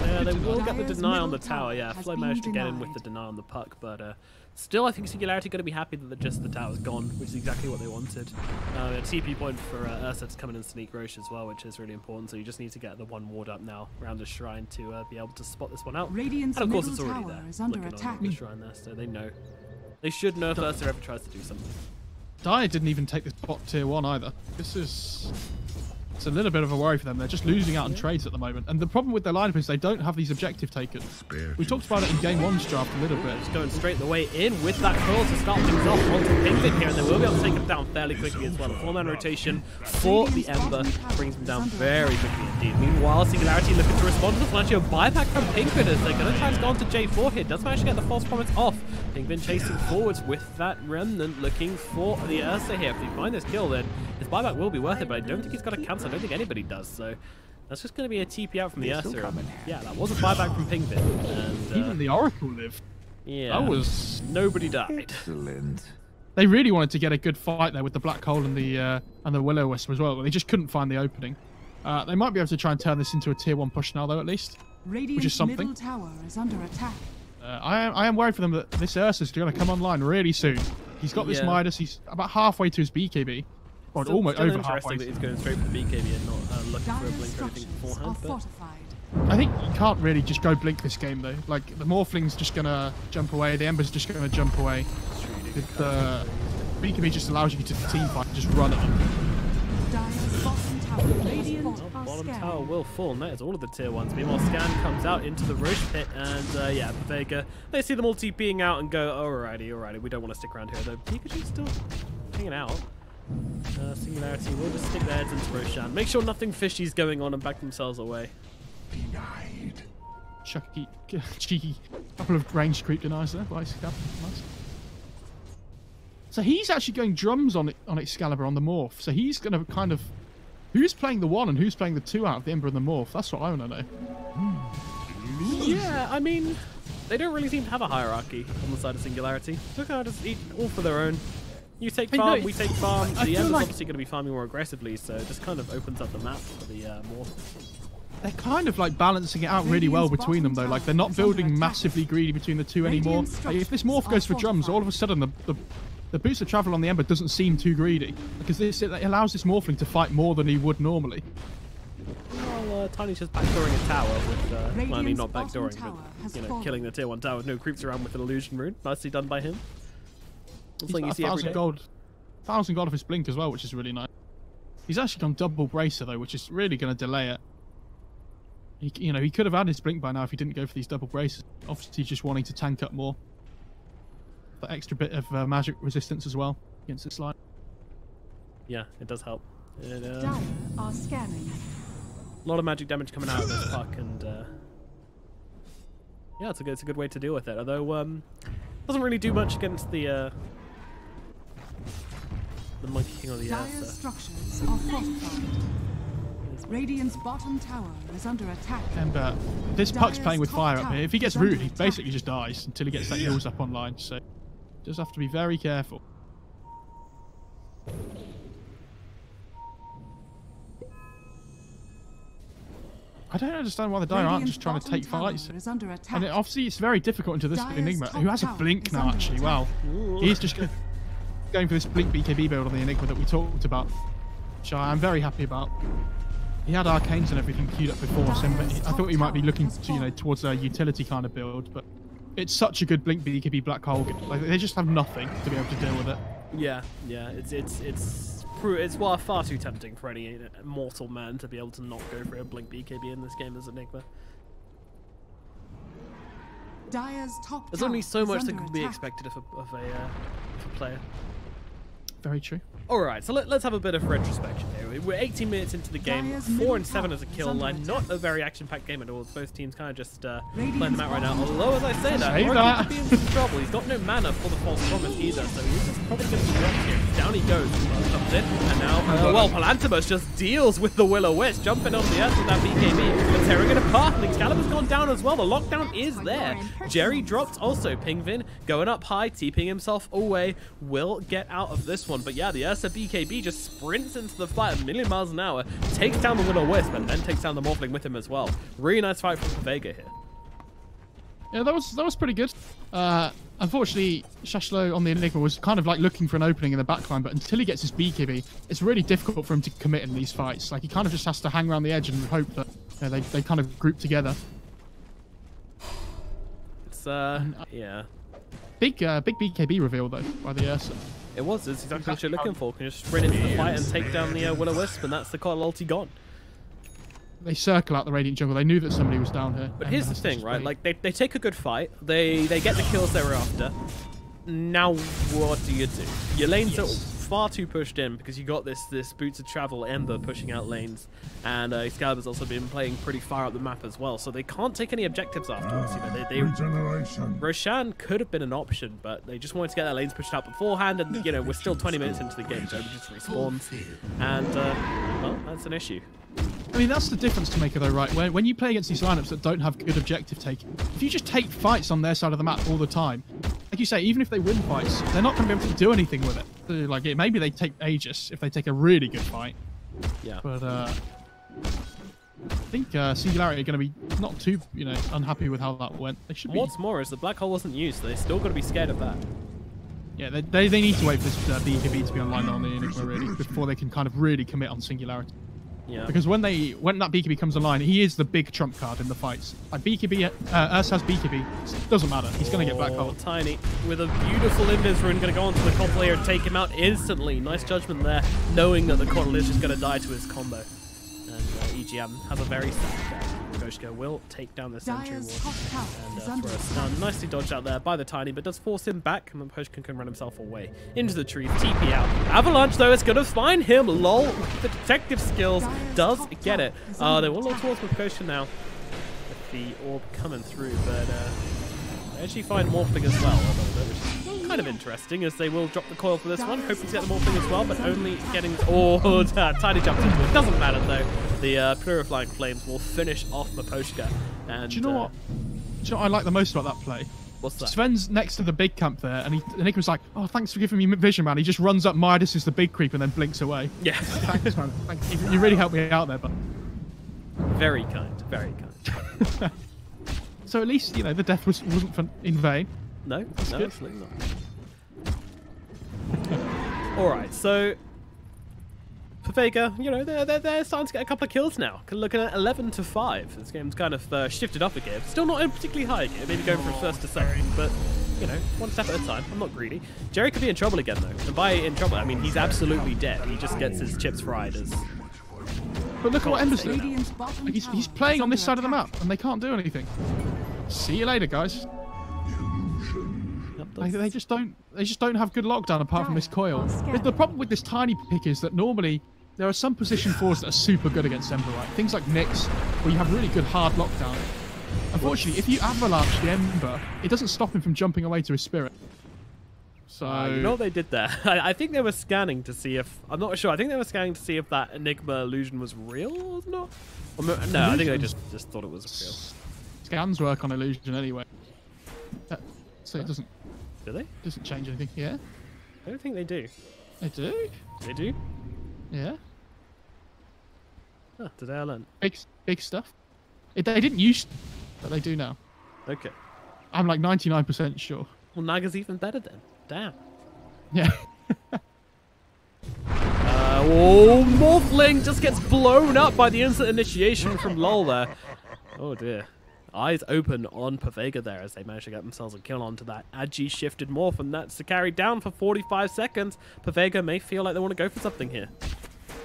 Yeah, they will get the deny on the tower, yeah. Flo managed to get in with the deny on the puck, but still I think Singularity going to be happy that just the tower's gone, which is exactly what they wanted. A TP point for Ursa to come in and sneak Roche as well, which is really important, so you just need to get the one ward up now around the shrine to be able to spot this one out. Radiant's And of course middle it's already tower there, is under looking attack. on the shrine there, so they know. They should know if Ursa ever tries to do something. Dire didn't even take this bot tier 1 either. It's a little bit of a worry for them. They're just losing out on trades at the moment. And the problem with their lineup is they don't have these objective takers. We talked about it in Game 1's draft a little bit. Just going straight the way in with that curl to start things off onto Pingvin here, and they will be able to take him down fairly quickly as well. A 4-man rotation for the Ember brings him down very quickly indeed. Meanwhile, Singularity looking to respond to this one. Actually, a buyback from Pingvin as they're going to try and go on to J4 here. Does manage to get the false promise off. Pingvin chasing forwards with that Remnant looking for the Ursa here. If they find this kill, then his buyback will be worth it, but I don't think he's got a cancel. I don't think anybody does. So that's just going to be a TP out from the Ursa. Yeah, that was a buyback from Pingvin. And, Even the Oracle lived. yeah, That was... nobody died. Excellent. They really wanted to get a good fight there with the Black Hole and the Will-O-Wisp as well, but they just couldn't find the opening. They might be able to try and turn this into a tier 1 push now, though, at least. Radiant's something. middle tower is under attack. I am worried for them that this Ursa's going to come online really soon. He's got this Yeah. Midas. He's about halfway to his BKB. Or almost Still over interesting halfway. that he's going straight for the BKB and not looking for a Dire's blink or anything structures are beforehand. But fortified. I think you can't really just go blink this game, though. Like, the Morphling's just going to jump away. The Ember's just going to jump away. The BKB just allows you to team fight and just run at them. Dire's bottom tower. Radiant are bottom scared. tower will fall, and that is all of the tier 1s. Meanwhile, Scan comes out into the Roche pit, and yeah, Vega, they see them all TPing out and go, alrighty, we don't want to stick around here, though. Pikachu's still hanging out. Singularity will just stick their heads into Roshan. Make sure nothing fishy's going on and back themselves away. Denied. Cheeky couple of range creep denies there. Nice. So he's actually going drums on Excalibur on the Morph. So he's going to kind of... Who's playing the 1 and who's playing the 2 out of the Ember and the Morph? That's what I want to know. Yeah, I mean, they don't really seem to have a hierarchy on the side of Singularity. They're kind of just eat all for their own. You take farm, we take farm. I The feel Ember's like- obviously going to be farming more aggressively, so it just kind of opens up the map for the Morph. They're kind of like balancing it out really well between them, though. Like, they're not building massively greedy between the two anymore. Like, if this Morph goes for drums, all of a sudden the boost of travel on the Ember doesn't seem too greedy. Because it allows this Morphling to fight more than he would normally. Tiny's just backdooring a tower with, well, I mean, Radiant's not bottom backdooring, tower has but, you know, fallen. killing the tier 1 tower with no creeps around with an illusion rune. Nicely done by him. He's Something got you see every day. 1,000 gold of his blink as well, which is really nice. He's actually gone double bracer though, which is really going to delay it. He could have had his blink by now if he didn't go for these double braces. Obviously, just wanting to tank up more. That extra bit of magic resistance as well against this line. Yeah, it does help. Dire are scanning. A lot of magic damage coming out of this puck, and yeah, it's a good way to deal with it. Although doesn't really do much against the Monkey King or the Dire's Ursa. structures are fortified. Radiant's bottom tower is under attack. And this puck's Dire's playing with top fire up tower here. If he gets is under rooted, he attack. basically just dies until he gets that heals up online. So just have to be very careful. I don't understand why the Dire aren't just trying to take fights. Is under attack. And obviously it's very difficult into this Dire's Enigma, top who has a tower blink is now under actually. attack. Wow. He's just going for this blink BKB build on the Enigma that we talked about, which I'm very happy about. He had arcanes and everything queued up before, so I thought he might be looking to, towards a utility kind of build, but it's such a good blink BKB black hole. Like, they just have nothing to be able to deal with it. Yeah, it's far too tempting for any mortal man to be able to not go for a blink BKB in this game as Enigma. Dire's top There's only tower so is much that under can be attack. expected of a player. Very true. Alright, so let's have a bit of retrospection here. We're 18 minutes into the game, Dire's 4 and middle 7 tower as a is kill under line. attack. Not a very action-packed game at all. Both teams kind of just playing Radiant's them out right now. bottom Although, as I say that, Say Oracle that. could be in some trouble. He's got no mana for the False Promise either, so he's just probably going to be wrecked here. Down he goes. Comes in, and now, well, Palantimos just deals with the Will-O-Wisp, jumping on the earth with that BKB. But Terran a path, and Excalibur's gone down as well. The lockdown is there. Jerry dropped also. Pingvin going up high, TPing himself away. Will get out of this one. But yeah, the Ursa BKB just sprints into the fight a million miles an hour, takes down the Will-O-Wisp, and then takes down the Morphling with him as well. Really nice fight from Vega here. Yeah, that was pretty good. Unfortunately, Shashlo on the Enigma was kind of like looking for an opening in the backline, but until he gets his BKB, it's really difficult for him to commit in these fights. Like, he kind of just has to hang around the edge and hope that they kind of group together. It's yeah. Big BKB reveal though by the Ursa. It was. It's exactly what you're looking for. Can you just sprint into the fight and take down the Will-O-Wisp, and that's the Coil ulti gone. They circle out the Radiant jungle. They knew that somebody was down here. But and here's the has to thing, just right? wait. Like, they take a good fight. They get the kills they were after. Now what do? Your lanes are far too pushed in because you got this Boots of Travel Ember pushing out lanes, and Excalibur's also been playing pretty far up the map as well, so they can't take any objectives afterwards. Regeneration. Roshan could have been an option, but they just wanted to get their lanes pushed out beforehand, and we're still 20 minutes into the game, so it just respawns, and well, that's an issue. I mean, that's the difference to make it though, right? When you play against these lineups that don't have good objective taking, if you just take fights on their side of the map all the time, like you say, even if they win fights, they're not going to be able to do anything with it. So, like, maybe they take Aegis if they take a really good fight. Yeah. But I think Singularity are going to be not too, unhappy with how that went. They should be. What's more is the Black Hole wasn't used, so they're still going to be scared of that. Yeah, they need to wait for this BKB to be online on the Enigma really before they can kind of really commit on Singularity. Yeah. Because when that BKB comes online, he is the big trump card in the fights. Like BKB, Ursa has BKB, doesn't matter. He's going to get Black Hole. Tiny with a beautiful Invis rune, going to go onto the comp player and take him out instantly. Nice judgment there, knowing that the Coddle is just going to die to his combo. And EGM has a very sad Koshka will take down the Sentry Dire's Ward top tower and is throw under a attack. stun. Nicely dodged out there by the Tiny, but does force him back, and then Poshkin can run himself away into the trees. TP out. Avalanche, though, is going to find him. Lol. The detective skills does get it. They will look towards Poshkin now with the orb coming through, but they actually find Morphling as well, which is kind of interesting, as they will drop the coil for this one, hoping to get the Morphling as well, but only getting... Oh, Tiny jumped into it. Doesn't matter, though. The Purifying Flames will finish off Maposhka. And, Do you know what? Do you know what I like the most about that play? What's that? Sven's next to the big camp there, and Enigma's like, "Oh, thanks for giving me vision, man." He just runs up Midas is the big creep and then blinks away. Yeah. Thanks, man. Thanks. You really helped me out there, but Very kind, very kind. so at least the death wasn't in vain. No, no, good. absolutely not. Alright, so Vega, you know, they're starting to get a couple of kills now. Looking at 11-5. This game's kind of shifted up a gear. Still not in a particularly high gear, maybe going from first to second, but, you know, one step at a time. I'm not greedy. Jerry could be in trouble again, though. And by in trouble, I mean he's absolutely dead. He just gets his chips fried as... But look at what Ember's doing. Like he's playing on this side of the map, and they can't do anything. See you later, guys. Like, they just don't have good lockdown apart from this coil. The problem with this tiny pick is that normally there are some position 4s that are super good against Ember, right? Things like Nyx, where you have really good hard lockdown. Unfortunately, if you avalanche the Ember, it doesn't stop him from jumping away to his spirit. So you know what they did there? I think they were scanning to see if... I'm not sure. I think they were scanning to see if that Enigma illusion was real or not. Or, no, I think they just thought it was real. Scans work on illusion anyway. So it doesn't... Do they? Doesn't change anything. Yeah. I don't think they do. They do. They do? Yeah. Huh, today I learned. Big stuff. They didn't used to, but they do now. Okay. I'm like 99% sure. Well, Naga's even better then. Damn. Yeah. Oh, Morphling just gets blown up by the instant initiation from LOL there. Oh dear. Eyes open on Vega there as they manage to get themselves a kill onto that Agi shifted morph, and that's to carry down for 45 seconds. Vega may feel like they want to go for something here.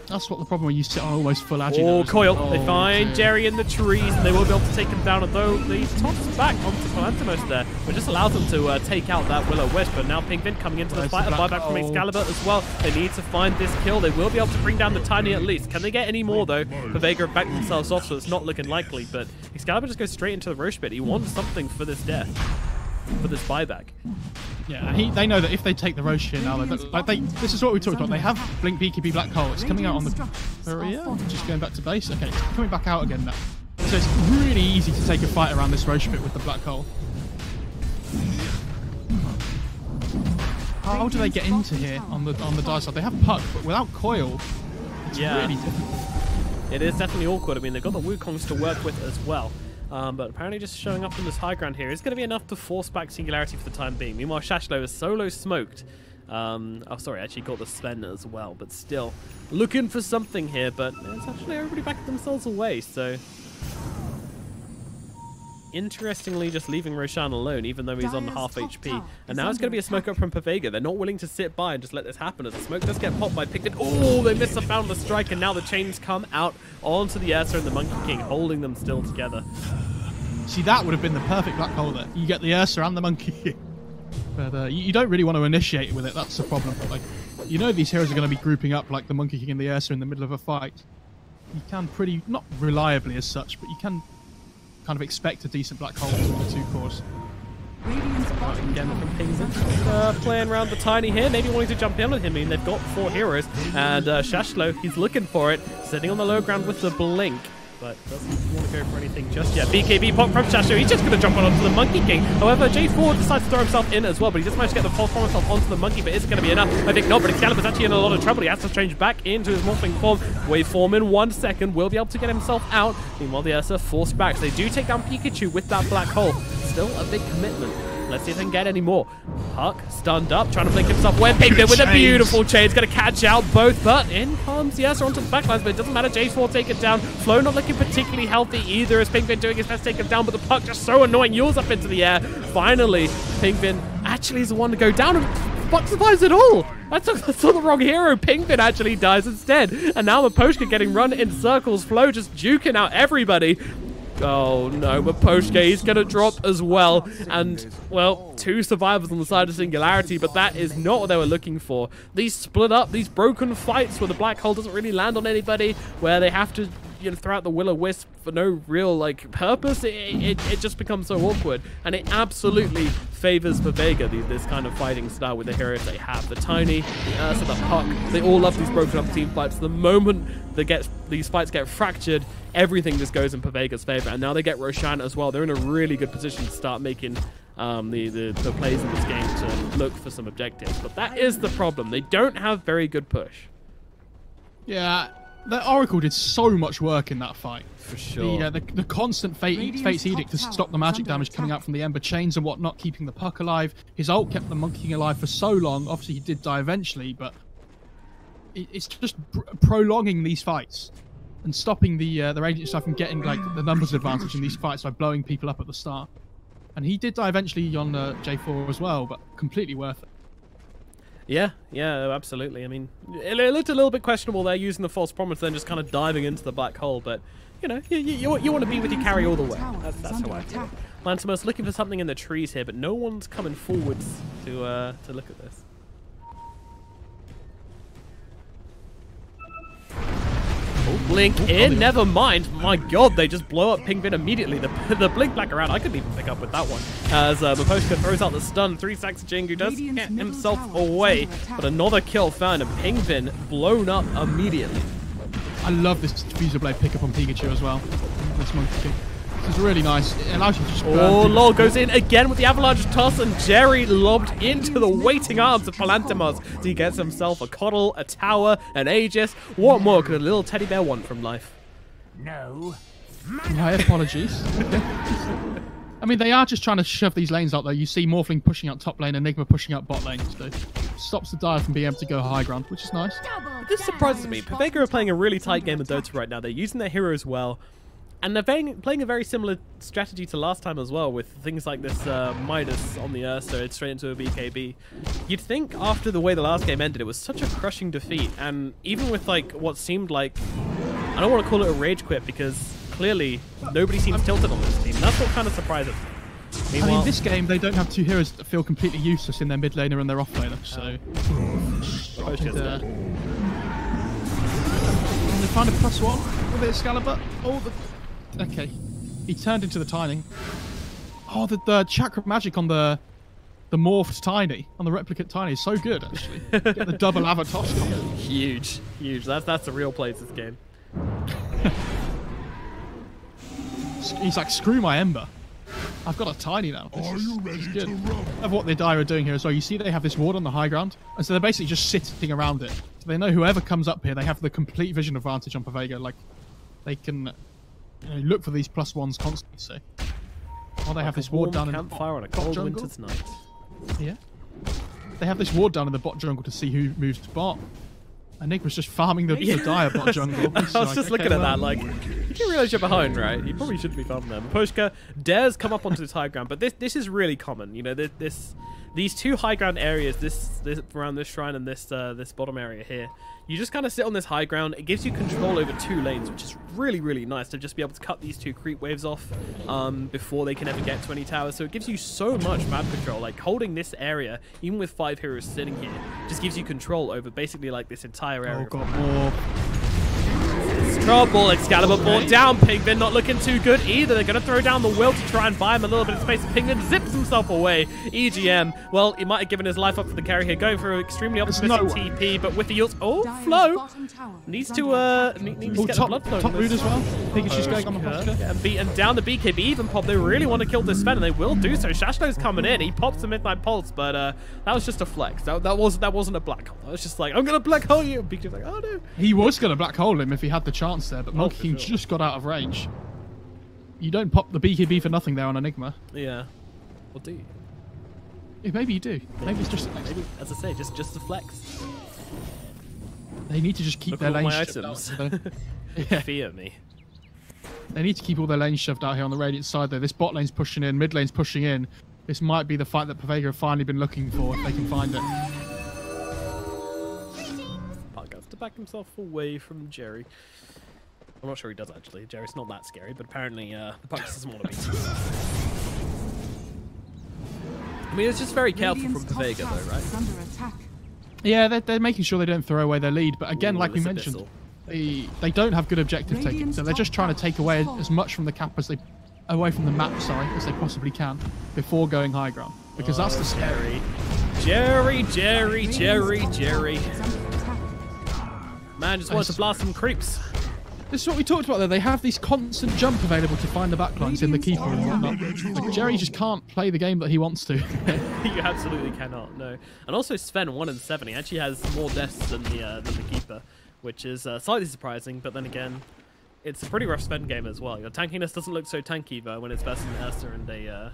That's what the problem when you sit on almost full Agi. Oh, coil. They find Jerry in the trees, and they will be able to take him down, although the toss back onto Palantimos there, but just allows them to take out that Will-O-Wisp. But now Pinkvin coming into the fight, a buyback from Excalibur as well. They need to find this kill. They will be able to bring down the Tiny at least. Can they get any more, though? Vega have backed themselves off, so it's not looking likely, but Excalibur just goes straight into the Roche pit. He wants something for this death, for this buyback. Yeah, they know that if they take the Roche here now, this is what we talked about. They have Blink BKB Black Hole. It's coming out on the area, just going back to base. Okay, it's coming back out again now. So it's really easy to take a fight around this Roche pit with the Black Hole. How do they get into here on the Dire side? They have Puck, but without Coil, it's really difficult. It is definitely awkward. I mean, they've got the Wukongs to work with as well. But apparently just showing up in this high ground here is going to be enough to force back Singularity for the time being. Meanwhile, Shashlo is solo smoked. Oh, sorry, actually got the Sven as well, but still looking for something here. But it's actually everybody backed themselves away, so... Interestingly, just leaving Roshan alone, even though he's on half HP. And now it's going to be a smoke up from Vega. They're not willing to sit by and just let this happen as the smoke does get popped by Pinkvin. Oh, they missed the Boundless Strike, and now the chains come out onto the Ursa and the Monkey King, holding them still together. See, that would have been the perfect Black Hole there. You get the Ursa and the Monkey King. But you don't really want to initiate with it, that's the problem. Like, you know these heroes are going to be grouping up like the Monkey King and the Ursa in the middle of a fight. You can pretty, not reliably as such, but you can kind of expect a decent Black Hole between the two cores. Again from Pinkvin, playing around the Tiny here, maybe wanting to jump in with him. I mean, they've got 4 heroes, and Shashlo, he's looking for it, sitting on the low ground with the Blink, but doesn't want to go for anything just yet. BKB pop from Shashlo, he's just going to jump on onto the Monkey King. However, J4 decides to throw himself in as well, but he just managed to get the pulse from himself onto the Monkey, but is it going to be enough? I think not, but Excalibur's actually in a lot of trouble. He has to change back into his morphing form. Waveform in 1 second, will be able to get himself out. Meanwhile, the Ursa forced back. So they do take down Pikachu with that Black Hole. Still a big commitment. Let's see if they can get any more. Puck stunned up, trying to blink himself away. Pinkvin with a beautiful chain. He's going to catch out both, but in comes the Ursa onto the backlines, but it doesn't matter. J4 take it down. Flo not looking particularly healthy either, as Pinkvin doing his best to take him down, but the Puck just so annoying. Yules up into the air. Finally, Pinkvin actually is the one to go down, and Puck survives it all. That's the wrong hero. Pinkvin actually dies instead. And now Miposhka getting run in circles. Flo just juking out everybody. Oh no, Miposhka, he's going to drop as well. And, well, 2 survivors on the side of Singularity, but that is not what they were looking for. These split up, these broken fights where the Black Hole doesn't really land on anybody, where they have to, you know, throw out the Will-O-Wisp for no real, like, purpose, it just becomes so awkward. And it absolutely favors Vega, this kind of fighting style with the heroes they have. The Tiny, the Ursa, the Puck, they all love these broken up team fights. The moment these fights get fractured, everything just goes in Vega's favor. And now they get Roshan as well. They're in a really good position to start making the plays in this game to look for some objectives. But that is the problem. They don't have very good push. Yeah, the Oracle did so much work in that fight. For sure. The constant Fate's Edict to stop the magic damage coming out from the Ember Chains and whatnot, keeping the Puck alive. His ult kept the Monkey King alive for so long. Obviously, he did die eventually, but it's just prolonging these fights and stopping the Radiant side from getting like the numbers advantage in these fights by blowing people up at the start. And he did die eventually on J4 as well, but completely worth it. Yeah, absolutely. I mean, it looked a little bit questionable there, using the false promise, then just kind of diving into the black hole. But you know, you want to be with your carry all the way. That's how I feel. Lantimos looking for something in the trees here, but no one's coming forwards to look at this. Blink in, never mind. My god, they just blow up Pingvin immediately. The blink back around, I couldn't even pick up with that one. As Miposhka throws out the stun, 3 stacks of Jingu does get himself away, but another kill found, and Pingvin blown up immediately. I love this Diffuser Blade pickup on Pikachu as well. This Monkey King. This is really nice. It allows you to just burn Lol goes in again with the Avalanche toss, and Jerry lobbed into the waiting arms of Palantimos. He gets himself a Coddle, a Tower, an Aegis. What more could a little teddy bear want from life? No. My apologies. I mean, they are just trying to shove these lanes out there. You see Morphling pushing out top lane, Enigma pushing out bot lane. So stops the Dire from being able to go high ground, which is nice. This surprises me. Pavega are playing a really tight game of Dota right now. They're using their heroes well. And they're playing a very similar strategy to last time as well, with things like this Midas on the Ursa straight into a BKB. You'd think after the way the last game ended, it was such a crushing defeat, and even with like what seemed like, I don't want to call it a rage quit, because clearly nobody seems tilted on this team. That's what kind of surprises me. I mean, this game, they don't have two heroes that feel completely useless in their mid laner and their off laner, so... Can they find a +1 with the Excalibur? Oh, okay. He turned into the Tiny. Oh, the Chakra Magic on the morphed Tiny, on the replicate Tiny is so good, actually. Get the double avatar shot. Huge. That's the real play to this game. He's like, screw my Ember. I've got a Tiny now. This is good. Of what the Dire are doing here as well. You see they have this ward on the high ground, and so they're basically just sitting around it. So they know whoever comes up here, they have the complete vision advantage on Pavega. Like, they can look for these +1s constantly. So, they have this ward down in the campfire on a cold winter's night. Yeah, they have this ward down in the bot jungle to see who moves to bot. Enigma's just farming the Dire bot jungle. I was just looking at that, like, you do realize you're behind, right? You probably shouldn't be farming there. Miposhka dares come up onto this high ground, but this is really common. You know, these two high ground areas, this around this shrine and this bottom area here. You just kind of sit on this high ground. It gives you control over 2 lanes, which is really, really nice to just be able to cut these 2 creep waves off before they can ever get to any towers. So it gives you so much map control. Like, holding this area, even with 5 heroes sitting here, just gives you control over basically like this entire area. Oh, got more. It's trouble. Excalibur brought down. Pingvin not looking too good either. They're going to throw down the will to try and buy him a little bit of space. Pingvin zips himself away. EGM, well, he might have given his life up for the carry here, going for an extremely optimistic TP, but with the ults, Flow needs to get the blood flow. Top root as well. Pikachu's going on the Miposhka. And down the BKB even pop. They really want to kill this Sven, and they will do so. Shashlo's coming in. He pops the Midnight Pulse, but that was just a flex. That wasn't a black hole. That was just like, I'm gonna black hole you. And Pikachu's like, oh no. He was gonna black hole him if he had the chance there, but Monkey King just got out of range. You don't pop the BKB for nothing there on Enigma. Yeah. Or do you? Yeah, maybe you do. Maybe it's just maybe, as I say, just a flex. They need to just keep their lanes shoved out. Yeah. Fear me. They need to keep all their lanes shoved out here on the Radiant side though. This bot lane's pushing in, mid lane's pushing in. This might be the fight that Pavega have finally been looking for if they can find it. Park has to back himself away from Jerry. I'm not sure he does actually. Jerry's not that scary, but apparently the Puck doesn't want to be. I mean, it's just very careful from Pavega though, right? Yeah, they're making sure they don't throw away their lead, but again, like we mentioned, they don't have good objective taking, so they're just trying to take away as much from the cap as they as they possibly can before going high ground, because that's the scary. Jerry. Man just wants to blast some creeps. This is what we talked about, though. They have these constant jump available to find the backlines in the keeper and whatnot. Like, Jerry just can't play the game that he wants to. You absolutely cannot, no. And also Sven 1 and 7. He actually has more deaths than the keeper, which is slightly surprising. But then again, it's a pretty rough Sven game as well. Your tankiness doesn't look so tanky though when it's versus an Ursa and a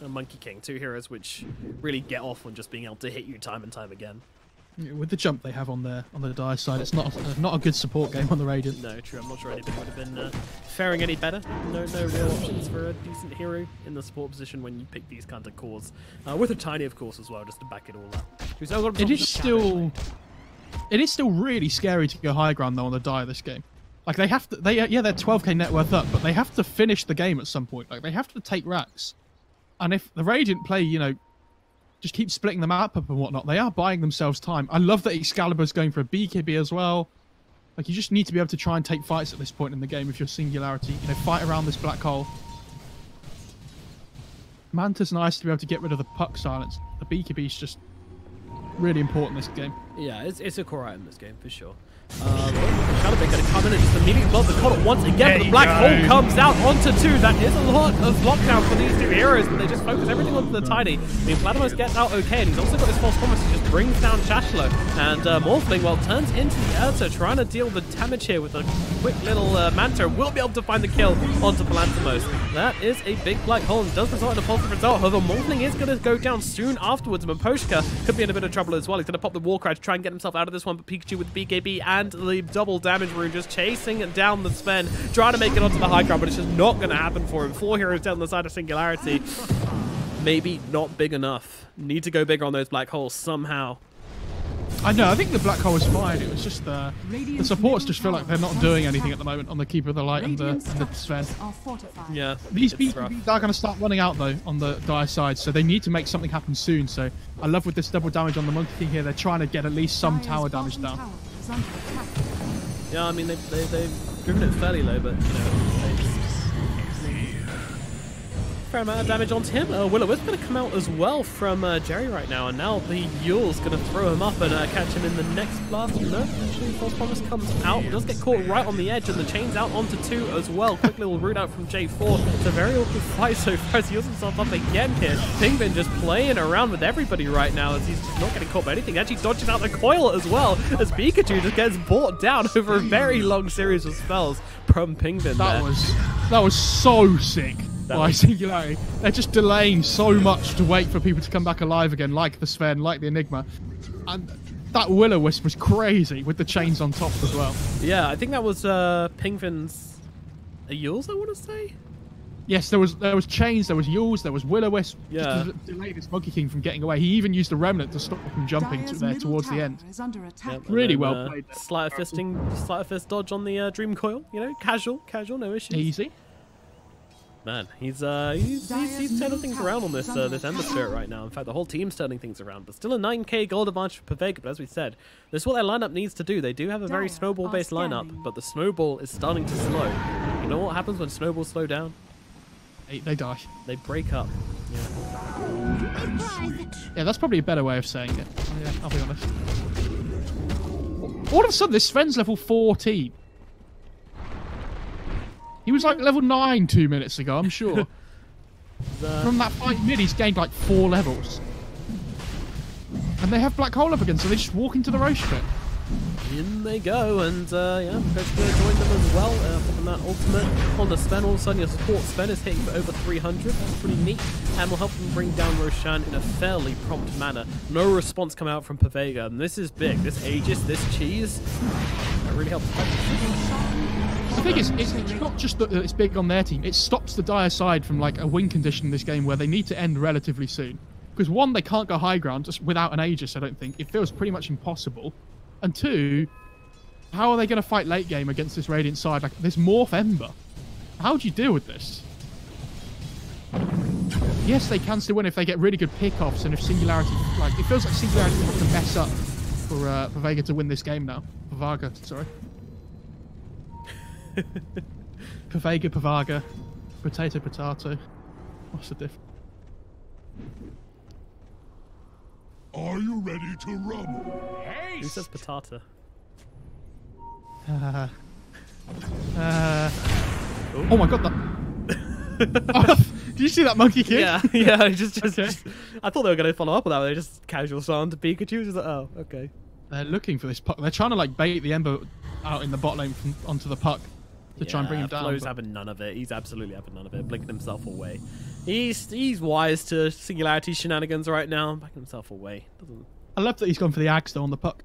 Monkey King, 2 heroes which really get off on just being able to hit you time and time again. Yeah, with the jump they have on the Dire side, it's not a good support game on the Radiant. No, true. I'm not sure anything would have been faring any better. No real options for a decent hero in the support position when you pick these kinds of cores. With a Tiny, of course, as well, just to back it all up. It is still really scary to go high ground though on the Dire this game. Like they're 12k net worth up, but they have to finish the game at some point. Like they have to take racks, and if the Radiant play, just keep splitting the map up and whatnot, they are buying themselves time. I love that Excalibur's going for a BKB as well. Like you just need to be able to try and take fights at this point in the game if you're Singularity. Fight around this black hole. Manta's nice to be able to get rid of the puck silence. The BKB is just really important in this game. Yeah, it's a core item in this game for sure. Shadowbane going to come in and just immediately block the Comet once again, but the black hole comes out onto 2. That is a lot of lockdown for these 2 heroes, but they just focus everything onto the Tiny. I mean, Platypus gets out okay, and he's also got his false promise. He just brings down Chashlo, and Morphling, well, turns into the Ursa, trying to deal the damage here with a quick little Manta. Will be able to find the kill onto Palanthropos. That is a big black hole and does result in a positive result. However, Morphling is going to go down soon afterwards. Maposhka could be in a bit of trouble as well. He's going to pop the Warcry to try and get himself out of this one, but Pikachu with the BKB and the double damage rune just chasing down the Sven, trying to make it onto the high ground, but it's just not going to happen for him. 4 heroes down the side of Singularity. Maybe not big enough. Need to go bigger on those black holes somehow. I know, I think the black hole is fine. It was just the supports just feel like they're not doing anything at the moment on the Keeper of the Light and the Sven. Yeah. These BKBs are going to start running out though on the Dire side, so they need to make something happen soon. So I love with this double damage on the Monkey King here, they're trying to get at least some tower damage down. Yeah, I mean, they've driven it fairly low, but, fair amount of damage onto him. Will-O-Wisp going to come out as well from Jerry right now, and now the Yule's going to throw him up and catch him in the next blast. No, actually, False Promise comes out, does get caught right on the edge, and the chain's out onto 2 as well. Quick little root out from J4. It's a very awkward fight so far as he heals himself up again here. Pingbin just playing around with everybody right now as he's just not getting caught by anything. He actually dodges out the coil as well as Pikachu just gets brought down over a very long series of spells from Pingbin. That was so sick. By Singularity. They're just delaying so much to wait for people to come back alive again, like the Sven, like the Enigma. And that Will-O-Wisp was crazy with the chains on top as well. Yeah, I think that was Pingbin's Yules, I want to say? Yes, there was chains, there was Yules, there was Will-O-Wisp. Yeah. Just to delay this Monkey King from getting away. He even used a Remnant to stop him jumping towards the end. Yep, really well played. Sleight of fist dodge on the Dream Coil. Casual, no issues. Easy. Man, he's turning things around on this Ember Spirit right now. In fact, the whole team's turning things around. But still a 9k gold advantage for Pavega. But as we said, this is what their lineup needs to do. They do have a very snowball-based lineup, but the snowball is starting to slow. You know what happens when snowballs slow down? They die. They break up. Yeah, that's probably a better way of saying it. Yeah, I'll be honest. All of a sudden, this Sven's level 14. He was like level 9 2 minutes ago, I'm sure. From that fight mid, he's gained like 4 levels. And they have Black Hole up again, so they just walk into the Roche pit. In they go, and yeah, Coach going to join them as well. Popping that ultimate on the Sven. All of a sudden, your support Sven is hitting for over 300. That's pretty neat, and will help them bring down Roshan in a fairly prompt manner. No response come out from Pavega, and this is big. This Aegis, this cheese, that really helps. The thing is, it's not just that it's big on their team. It stops the Dire side from like a win condition in this game where they need to end relatively soon. Because 1, they can't go high ground just without an Aegis, I don't think. It feels pretty much impossible. And 2, how are they going to fight late game against this Radiant side? Like, this Morph Ember. How do you deal with this? Yes, they can still win if they get really good pickoffs and if Singularity... Like, it feels like Singularity has to mess up for Vega to win this game now. Pavaga, sorry. Pavaga. Potato. What's the difference? Are you ready to rumble? Who says patata? Oh my god, that... Did you see that Monkey King? Yeah, just I thought they were going to follow up with that, but they just casual sound to Pikachu. Just like, oh, okay. They're looking for this puck. They're trying to like bait the Ember out in the bot lane onto the puck to try and bring him down. Flo's having none of it. He's absolutely having none of it. Blinking himself away. He's wise to Singularity shenanigans right now. Backing himself away. I love that he's gone for the Axe though on the Puck.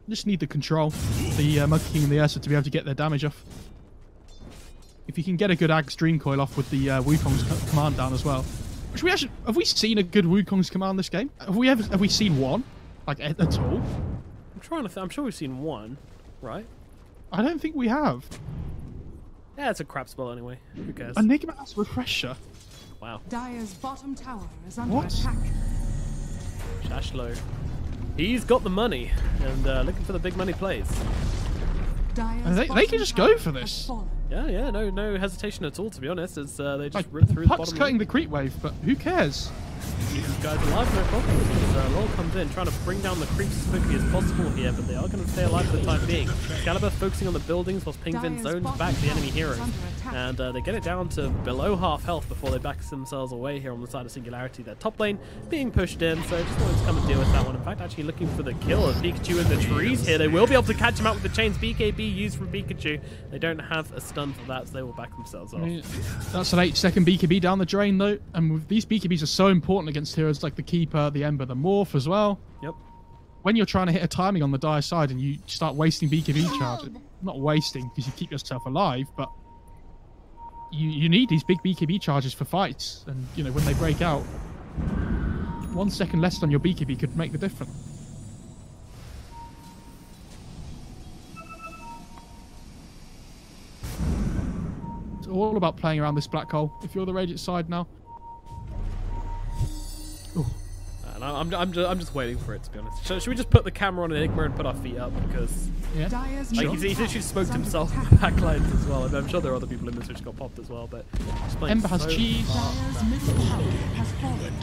Just need the control, the Monkey King and the Ursa to be able to get their damage off. If you can get a good Axe Dream Coil off with the Wukong's command down as well. Which have we seen a good Wukong's command this game? Have we seen one? Like at all? I'm trying to I'm sure we've seen one, right? I don't think we have. Yeah, it's a crap spell anyway. Who cares? Enigma as Refresher. Wow. Dire's bottom tower is under What? attack. Shashlo. He's got the money and looking for the big money plays. Dire's They bottom can just go tower for has this. fallen. Yeah, no hesitation at all, to be honest. It's they just Like, rip through the Puck's bottom. cutting the creep wave, but who cares? Keep these guys alive, no problem. Lol comes in, trying to bring down the creeps as quickly as possible here, but they are going to stay alive for the time being. Excalibur focusing on the buildings whilst Pingvin zones back the enemy heroes. And they get it down to below half health before they back themselves away here on the side of Singularity. Their top lane being pushed in, so just wanted to come and deal with that one. In fact, actually looking for the kill of Pikachu in the trees here. They will be able to catch him out with the chains. BKB used from Pikachu. They don't have a stun for that, so they will back themselves off. I mean, that's an 8-second BKB down the drain though, and with these BKBs are so important against heroes like the Keeper, the Ember, the Morph as well. Yep. When you're trying to hit a timing on the Dire side and you start wasting BKB charges, not wasting because you keep yourself alive, but you need these big BKB charges for fights, and you know when they break out, 1 second less on your BKB could make the difference. It's all about playing around this black hole. If you're the Radiant side now. Ooh. And I'm just waiting for it, to be honest. Should we just put the camera on Enigma and put our feet up? Because Yeah. Dire's like, middle he's tower literally smoked is under himself attack. in the backlines as well. I'm sure there are other people in this which got popped as well, but just playing Ember has so cheese. Dire's middle tower has fallen.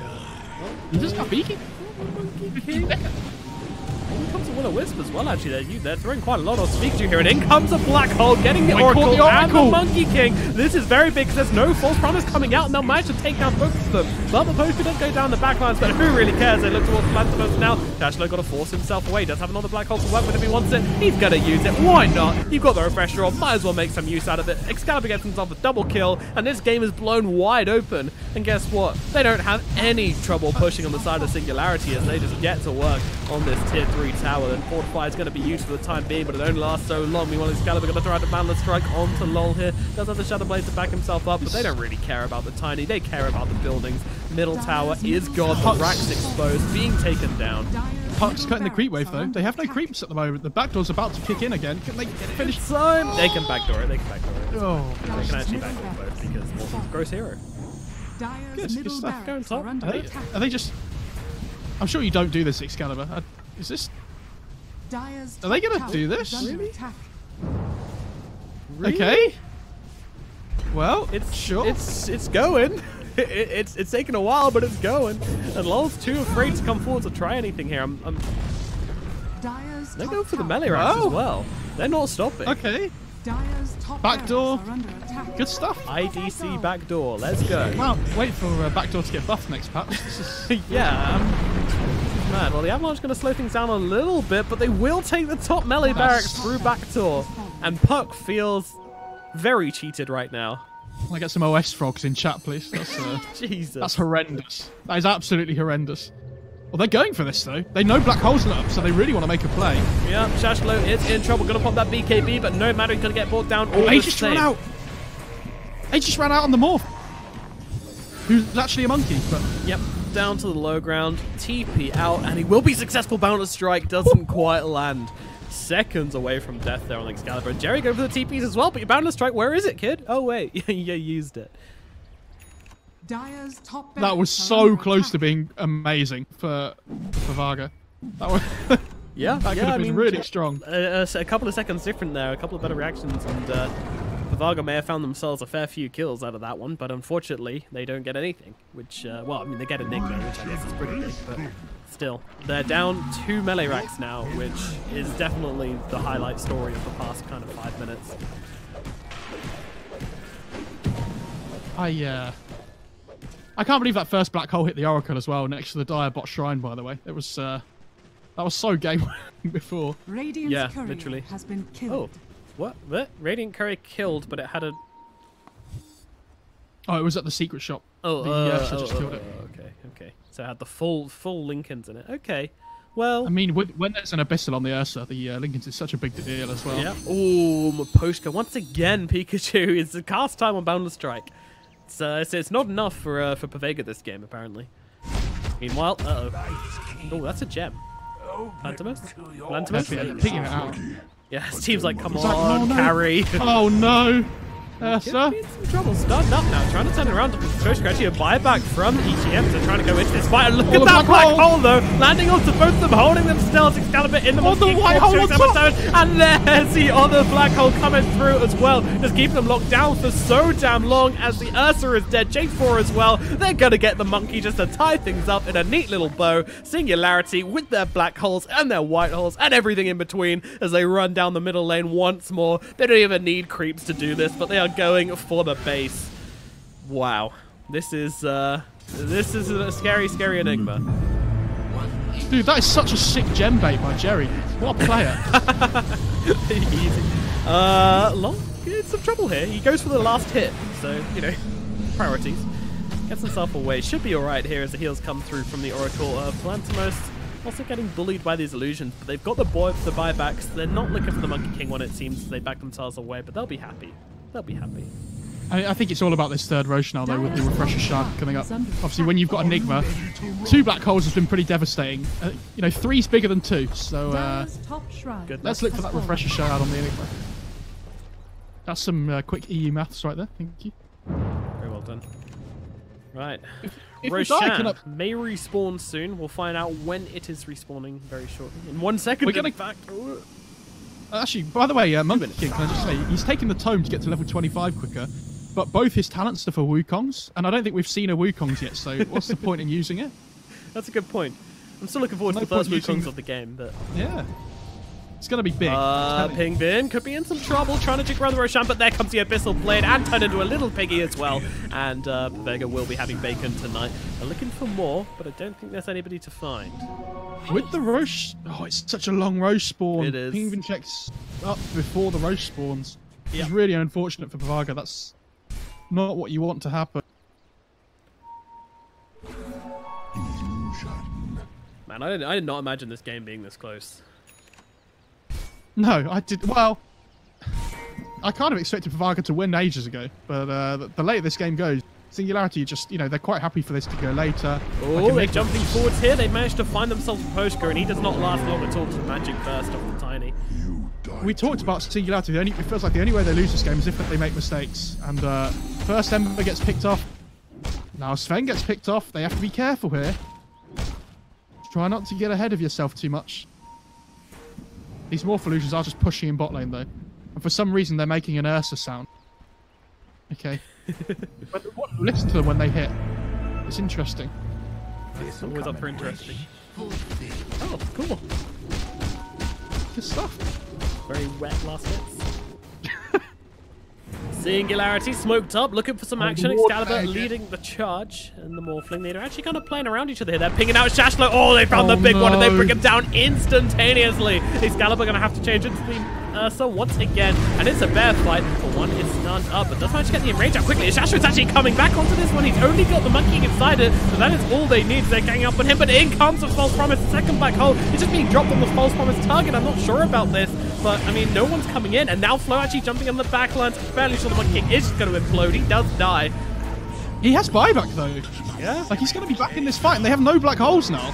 You just got beaky. In comes a Will-O-Wisp as well, actually. They're throwing quite a lot on Pikachu here, and in comes a Black Hole, getting the Oh, he Oracle, caught the and the Oracle. Monkey King. This is very big, because there's no false promise coming out, and they'll manage to take down both of them. But the poster does go down the backlines, but who really cares? They look towards the Phantomos now. Dashlo got to force himself away. Does have another Black Hole to work with if he wants it. He's going to use it. Why not? You've got the Refresher on. Might as well make some use out of it. Excalibur gets himself a double kill, and this game is blown wide open. And guess what? They don't have any trouble pushing on the side of Singularity as they just get to work on this tier 3 tower. And Fortify is going to be used for the time being, but it only lasts so long. Meanwhile, Excalibur going to try to Boundless Strike onto LOL here. Does have the Shadow Blade to back himself up, but they don't really care about the tiny. They care about the buildings. Middle tower is gone. The rack's exposed, being taken down. Puck's cutting the creep wave though. They have no creeps at the moment. The backdoor's about to kick in again. Can they finish? Time. They can backdoor it. They can backdoor it. Oh, They can actually backdoor both because Morphin's a gross hero. Dire's Good middle stuff. Go on barracks top. are under attack. are they just? I'm sure you don't do this, Excalibur. Is this? Dire's Are they top gonna tower do this? is under Really? attack. Okay. Well, It's sure. It's going. It's taken a while, but it's going. And LOL's too afraid to come forward to try anything here. Dire's They top go for the tower melee racks Wow. as well. They're not stopping. Okay. Dire's top Backdoor. barracks are under attack. Good stuff. IDC backdoor. Let's go. Well, wait for backdoor to get buffed next patch. This is Yeah. Man, well, the Avalanche going to slow things down a little bit, but they will take the top melee barracks through backdoor. And Puck feels very cheated right now. Can I get some OS frogs in chat, please? Jesus. That's horrendous. That is absolutely horrendous. Well, they're going for this though. They know black holes lit up, so they really want to make a play. Yeah, Shashlo is in trouble. Going to pop that BKB, but no matter, he's going to get brought down all They the just same. ran out. They just ran out on the morph. Who's actually a monkey, but Yep, down to the low ground, TP out, and he will be successful. Boundless Strike doesn't quite land. Seconds away from death there on Excalibur. Jerry going for the TPs as well, but your Boundless Strike, where is it, kid? Oh, wait, you used it. Dire's top that was barracks are so under close attack. to being amazing for Varga. That was Yeah, that could yeah, have I been mean, really strong. a couple of seconds different there, a couple of better reactions, and Varga may have found themselves a fair few kills out of that one, but unfortunately, they don't get anything, which, well, I mean, they get Enigma, which I guess is pretty big, but still. They're down 2 melee racks now, which is definitely the highlight story of the past kind of 5 minutes. I can't believe that first black hole hit the Oracle as well, next to the Dire bot shrine, by the way. It was that was so game before. Radiant's Yeah, courier literally. has been Oh, killed. what? Radiant Courier killed, but it had a... Oh, it was at the secret shop. Oh, The Yasha just killed it. Okay. So it had the full Lincolns in it. Okay. Well, I mean, when there's an Abyssal on the Ursa, the Linken's is such a big deal as well. yeah. Oh, Miposhka. Once again, Pikachu is a cast time on Boundless Strike. It's not enough for Pavega this game, apparently. Meanwhile, oh, that's a gem. Lantimos? Lantimos? Picking it out. Yeah, his team's like, come It's like, on, oh, no. carry. Oh no, Ursa. Could be in some trouble. Starting up now, trying to turn it around to Miposhka. Actually, a buyback from EGM. They're trying to go into this fight. And look at that black hole, though. Landing onto both of them, holding them still. Excalibur in the white hole on top. And there's the other black hole coming through as well. Just keeping them locked down for so damn long as the Ursa is dead. Jake 4 as well. They're going to get the monkey just to tie things up in a neat little bow. Singularity with their black holes and their white holes and everything in between as they run down the middle lane once more. They don't even need creeps to do this, but they are going for the base. Wow. This is a scary, scary enigma. Dude, that is such a sick gem bait by Jerry. What a player. Easy. Long in some trouble here. He goes for the last hit, so, you know, priorities. Gets himself away. Should be alright here as the heals come through from the Oracle. Palantimos also getting bullied by these illusions, but they've got the buybacks. They're not looking for the Monkey King one, it seems. They back themselves away, but they'll be happy. They'll be happy. I think it's all about this third Roche now, though, with the Refresher Shard coming up. Obviously, when you've got Enigma, 2 black holes has been pretty devastating. You know, 3's bigger than 2, so let's look for that Refresher Shard on the Enigma. That's some quick EU maths right there. Thank you. Very well done. Right. If Roshan may respawn soon. We'll find out when it is respawning very shortly. In 1 second, in fact. Actually, by the way, Monkey King, can I just say, he's taken the tome to get to level 25 quicker, but both his talents are for Wukongs, and I don't think we've seen a Wukongs yet, so what's the point in using it? That's a good point. I'm still looking forward to the first Wukongs of the game, but... Yeah. It's going to be big. Ping Bin could be in some trouble trying to jig around the Roshan, but there comes the Abyssal Blade and turn into a little piggy as well. And Vega will be having bacon tonight. They're looking for more, but I don't think there's anybody to find. With the Roche... Oh, it's such a long Roche spawn. It is. Ping Bin checks up before the Roche spawns. It's really unfortunate for Pavaga. That's not what you want to happen. Man, I did not imagine this game being this close. No, I did. Well, I kind of expected Pavaga to win ages ago, but the later this game goes, Singularity just, you know, they're quite happy for this to go later. Oh, they're jumping forwards here. They managed to find themselves a Poshka, and he does not last long at all to the magic burst of the Tiny. We talked about Singularity. It feels like the only way they lose this game is if they make mistakes. And first Ember gets picked off. Now Sven gets picked off. They have to be careful here. Try not to get ahead of yourself too much. These Morph-Illusions are just pushing in bot lane, though. And for some reason, they're making an Ursa sound. Okay. Listen to them when they hit. It's interesting. It's always up for interesting. Oh, cool. Good stuff. Very wet last hits. Singularity smoked up, looking for some action. Excalibur leading the charge, and the Morphling leader actually kind of playing around each other here. They're pinging out Shashlo. Oh, they found the big one, and they bring him down instantaneously. Excalibur going to have to change into the Ursa once again, and it's a bear fight. For one, it's stunned up, but does manage to get the enrage out quickly. Shashlo's actually coming back onto this one. He's only got the Monkey inside it, so that is all they need. They're ganging up on him, but in comes a False Promise. Second black hole. He's just being dropped on the False Promise target. I'm not sure about this, but I mean, no one's coming in, and now Flo actually jumping on the back lines. Fairly sure the Monkey King is just going to implode. He does die. He has buyback, though. Yeah. Like, he's going to be back in this fight, and they have no black holes now.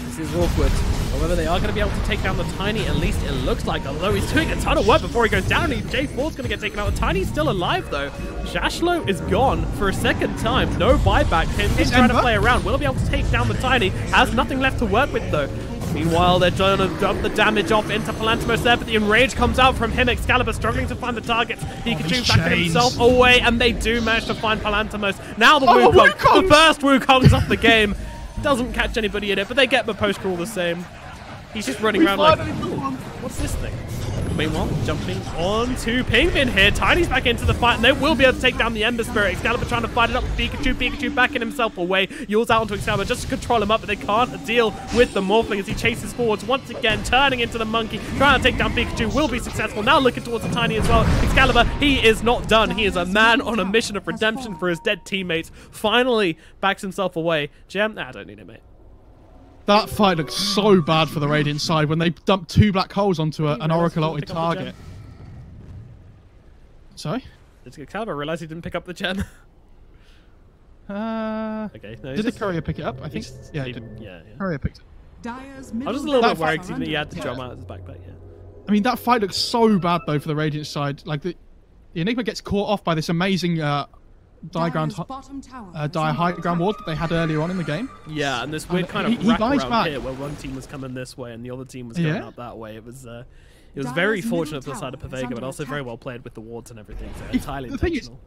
This is awkward. However, they are going to be able to take down the Tiny, at least it looks like, although he's doing a ton of work before he goes down. J4's going to get taken out. The Tiny's still alive, though. Shashlo is gone for a second time. No buyback. He's trying to play around. Will he be able to take down the Tiny? Has nothing left to work with, though. Meanwhile, they're trying to dump the damage off into Palantimos there, but the enrage comes out from him. Excalibur struggling to find the targets. Pikachu backing himself away, and they do manage to find Palantimos. Now the Wukong, the first Wukong's off the game. Doesn't catch anybody in it, but they get the post all the same. He's just running around like, what's this thing? Meanwhile, jumping on to Ping Bin here. Tiny's back into the fight, and they will be able to take down the Ember Spirit. Excalibur trying to fight it up with Pikachu. Pikachu backing himself away. Yules out onto Excalibur just to control him up, but they can't deal with the Morphling as he chases forwards once again, turning into the Monkey, trying to take down Pikachu. Will be successful. Now looking towards the Tiny as well. Excalibur, he is not done. He is a man on a mission of redemption for his dead teammates. Finally backs himself away. Gem, I don't need it, mate. That fight looked so bad for the Radiant side when they dumped 2 black holes onto an Oracle ulted target. Sorry? Did Excalibur realize he didn't pick up the gem? Okay. No, did the courier pick it up? I think. Yeah, he did. Yeah. Courier picked it. I was just a little bit worried because he had the drum out of his backpack. Yeah. I mean, that fight looked so bad though for the Radiant side. Like the Enigma gets caught off by this amazing high ground ward that they had earlier on in the game. Yeah, and this weird kind of wrap around here where one team was coming this way and the other team was going out that way. It was very fortunate for the side of Pavega, but also very well played with the wards and everything. So entirely intentional.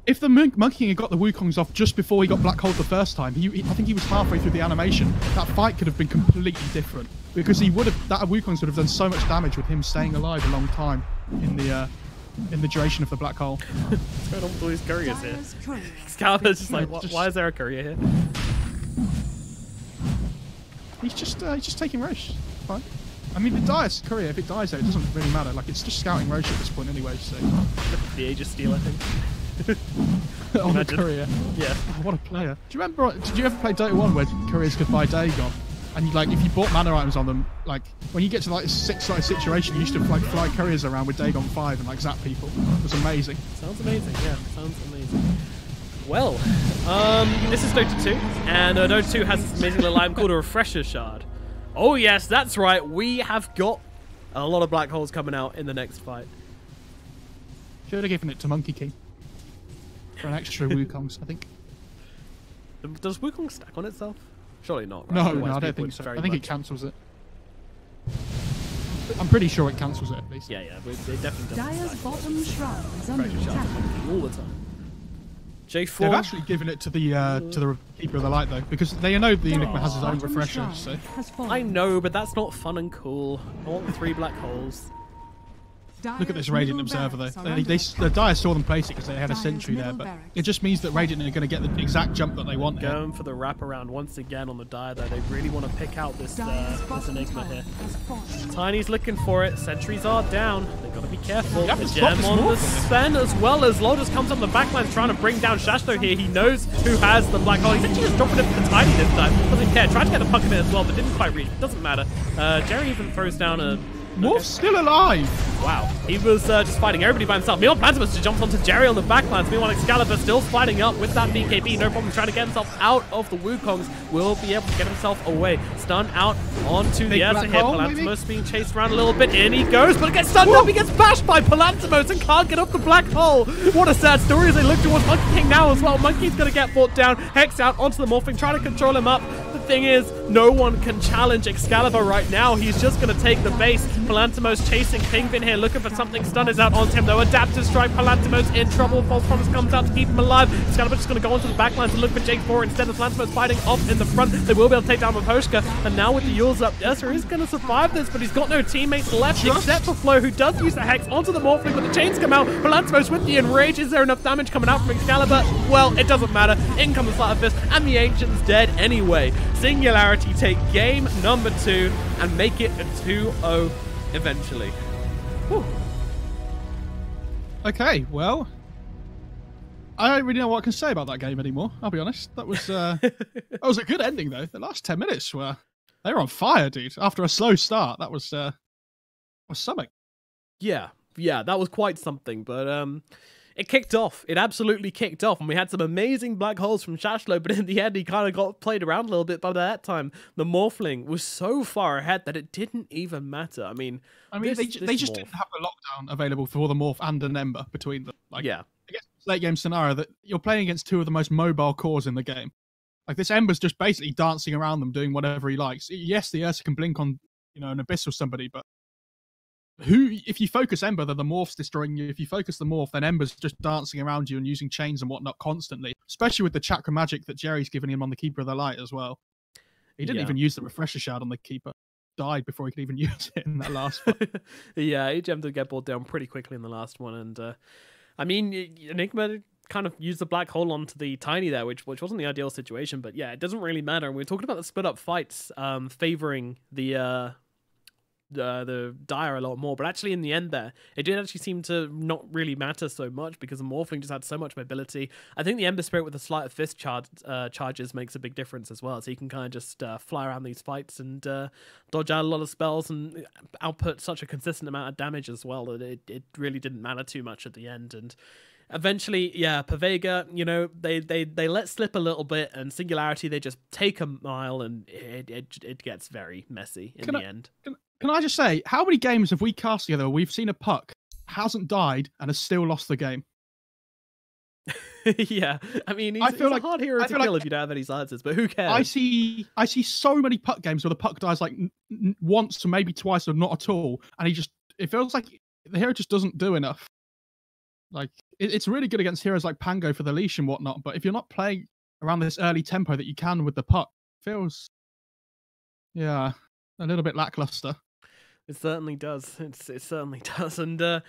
If the Monkey had got the Wukongs off just before he got Black Holed the first time, I think he was halfway through the animation. That fight could have been completely different because that Wukongs would have done so much damage with him staying alive a long time in the duration of the black hole. What's going on with all these couriers here? Excalibur's just like, why is there a courier here? He's just taking Roche. Fine. I mean, the Dias courier, if it dies though, it doesn't really matter. Like, it's just scouting Roche at this point anyway, so... The Aegis Steel, I think. On the courier. Yeah. Oh, what a player. Do you remember, did you ever play Dota 1 where couriers could buy Dagon? And you, like, if you bought mana items on them, like, when you get to like a 6-side situation, you used to like fly couriers around with Dagon 5 and like zap people. It was amazing. Sounds amazing, yeah. Sounds amazing. Well, this is Dota 2, and Dota 2 has this amazing little item called a Refresher Shard. Oh yes, that's right, we have got a lot of black holes coming out in the next fight. Should have given it to Monkey King. For an extra Wukongs, I think. Does Wukong stack on itself? Surely not, right? No, I don't think so. I think it cancels it. I'm pretty sure it cancels it at least. Yeah, they definitely don't. Dire's bottom shrine is under attack. All the time. J4. They've actually given it to the Keeper of the Light though, because they know the Enigma has his own refresher. So I know, but that's not fun and cool. I want the 3 black holes. Look at this Radiant Observer though. The Dire saw them place it because they had a sentry there, but it just means that Radiant are going to get the exact jump that they want. Going for the wraparound once again on the Dire though. They really want to pick out this Enigma here. Tiny's looking for it. Sentries are down. They've got to be careful. The gem on the Sven as well as Lotus comes on the backline trying to bring down Shashto here. He knows who has the black hole. He's actually just dropping it for the Tiny this time. Doesn't care. Tried to get the puck in it as well, but didn't quite reach. Doesn't matter. Jerry even throws down a... Morph's still alive! Wow. He was just fighting everybody by himself. Meanwhile, Plantimus just jumps onto Jerry on the backlines. Meanwhile, Excalibur still fighting up with that BKB. No problem trying to get himself out of the Wukongs. Will be able to get himself away. Stun out onto the Ursa here. Palantimos being chased around a little bit. In he goes, but it gets stunned up. He gets bashed by Palantimos and can't get up the black hole. What a sad story as they look towards Monkey King now as well. Monkey's going to get brought down. Hex out onto the Morphling, trying to control him up. The thing is, no one can challenge Excalibur right now. He's just going to take the base. Palantimos chasing Pingvin here, looking for something. Stun is out onto him though. Adaptive Strike. Palantimos in trouble. False Promise comes out to keep him alive. Excalibur just going to go onto the backline to look for J4 instead of Palantimos fighting off in the front. They will be able to take down Maposhka. And now with the Yules up, Ursa is going to survive this, but he's got no teammates left except for Flo, who does use the Hex onto the Morphling, but the chains come out. Palantimos with the Enrage. Is there enough damage coming out from Excalibur? Well, it doesn't matter. In comes the Sleight of Fist, and the Ancient's dead anyway. Singularity take game number 2 and make it a 2-0 eventually. Whew. Okay, well, I don't really know what I can say about that game anymore. I'll be honest. That was that was a good ending though. The last 10 minutes were they were on fire, dude. After a slow start, that was something. Yeah, that was quite something. But it kicked off. It absolutely kicked off, and we had some amazing black holes from Shashlo. But in the end, he kind of got played around a little bit. But by that time, the Morphling was so far ahead that it didn't even matter. I mean, they just didn't have a lockdown available for the Morph and an Ember between them. Like, yeah. I guess it's a late game scenario that you're playing against 2 of the most mobile cores in the game. Like, this Ember's just basically dancing around them, doing whatever he likes. Yes, the Ursa can blink on, an Abyss or somebody, but if you focus Ember, then the Morph's destroying you. If you focus the Morph, then Ember's just dancing around you and using chains and whatnot constantly, especially with the Chakra Magic that Jerry's giving him on the Keeper of the Light as well. He didn't even use the Refresher Shard on the Keeper. Died before he could even use it in that last one. Yeah, HM did get brought down pretty quickly in the last one, and I mean, Enigma kind of used the black hole onto the Tiny there, which wasn't the ideal situation, but yeah, it doesn't really matter. And we're talking about the split up fights favoring the the Dire a lot more, but actually in the end there, it did actually seem to not really matter so much because the Morphling just had so much mobility. I think the Ember Spirit with the Sleight of Fist charges makes a big difference as well, so you can kind of just fly around these fights and dodge out a lot of spells and output such a consistent amount of damage as well that it really didn't matter too much at the end. And eventually, yeah, Pavega, you know, they let slip a little bit, and Singularity, they just take a mile, and it gets very messy in the end. Can I just say, how many games have we cast together where we've seen a puck, hasn't died, and has still lost the game? Yeah, I mean, he's a hard hero to kill if you don't have any silences, but who cares? I see so many puck games where the puck dies like once or maybe twice or not at all, and it feels like the hero just doesn't do enough. Like, it's really good against heroes like Pango for the leash and whatnot, but if you're not playing around this early tempo that you can with the puck, it feels, yeah, a little bit lackluster. It certainly does. It certainly does. And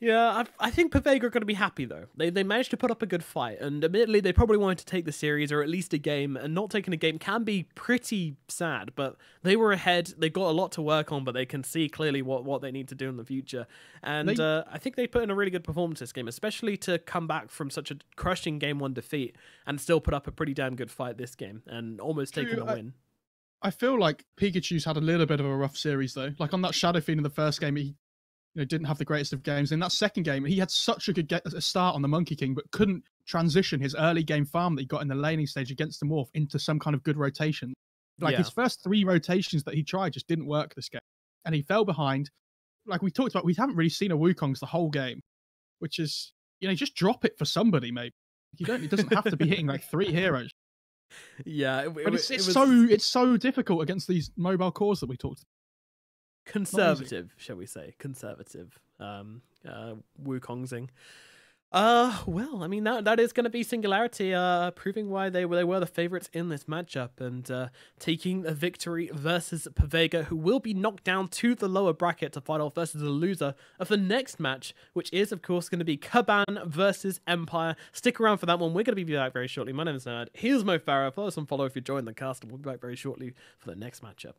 yeah, I think Pavega are going to be happy, though. They managed to put up a good fight, and admittedly, they probably wanted to take the series, or at least a game, and not taking a game can be pretty sad, but they were ahead. They got a lot to work on, but they can see clearly what they need to do in the future. And I think they put in a really good performance this game, especially to come back from such a crushing Game 1 defeat and still put up a pretty damn good fight this game, and almost taking a win. I feel like Pikachu's had a little bit of a rough series, though. Like, on that Shadow Fiend in the first game, he didn't have the greatest of games. In that second game, he had such a good start on the Monkey King, but couldn't transition his early game farm that he got in the laning stage against the Morph into some kind of good rotation. Like, his first 3 rotations that he tried just didn't work this game. And he fell behind. Like we talked about, we haven't really seen a Wukongs the whole game, which is, just drop it for somebody, maybe. It doesn't have to be hitting like 3 heroes. Yeah, but it's so difficult against these mobile cores that we talked about. Conservative, shall we say? Conservative. Wukongsing. Well, I mean, that is going to be Singularity, proving why they were the favorites in this matchup, and taking a victory versus Pavega, who will be knocked down to the lower bracket to fight off versus the loser of the next match, which is, of course, going to be Caban versus Empire. Stick around for that one. We're going to be back very shortly. My name is Nerd. Here's Mo Farah. Follow us on follow if you're joining the cast, and we'll be back very shortly for the next matchup.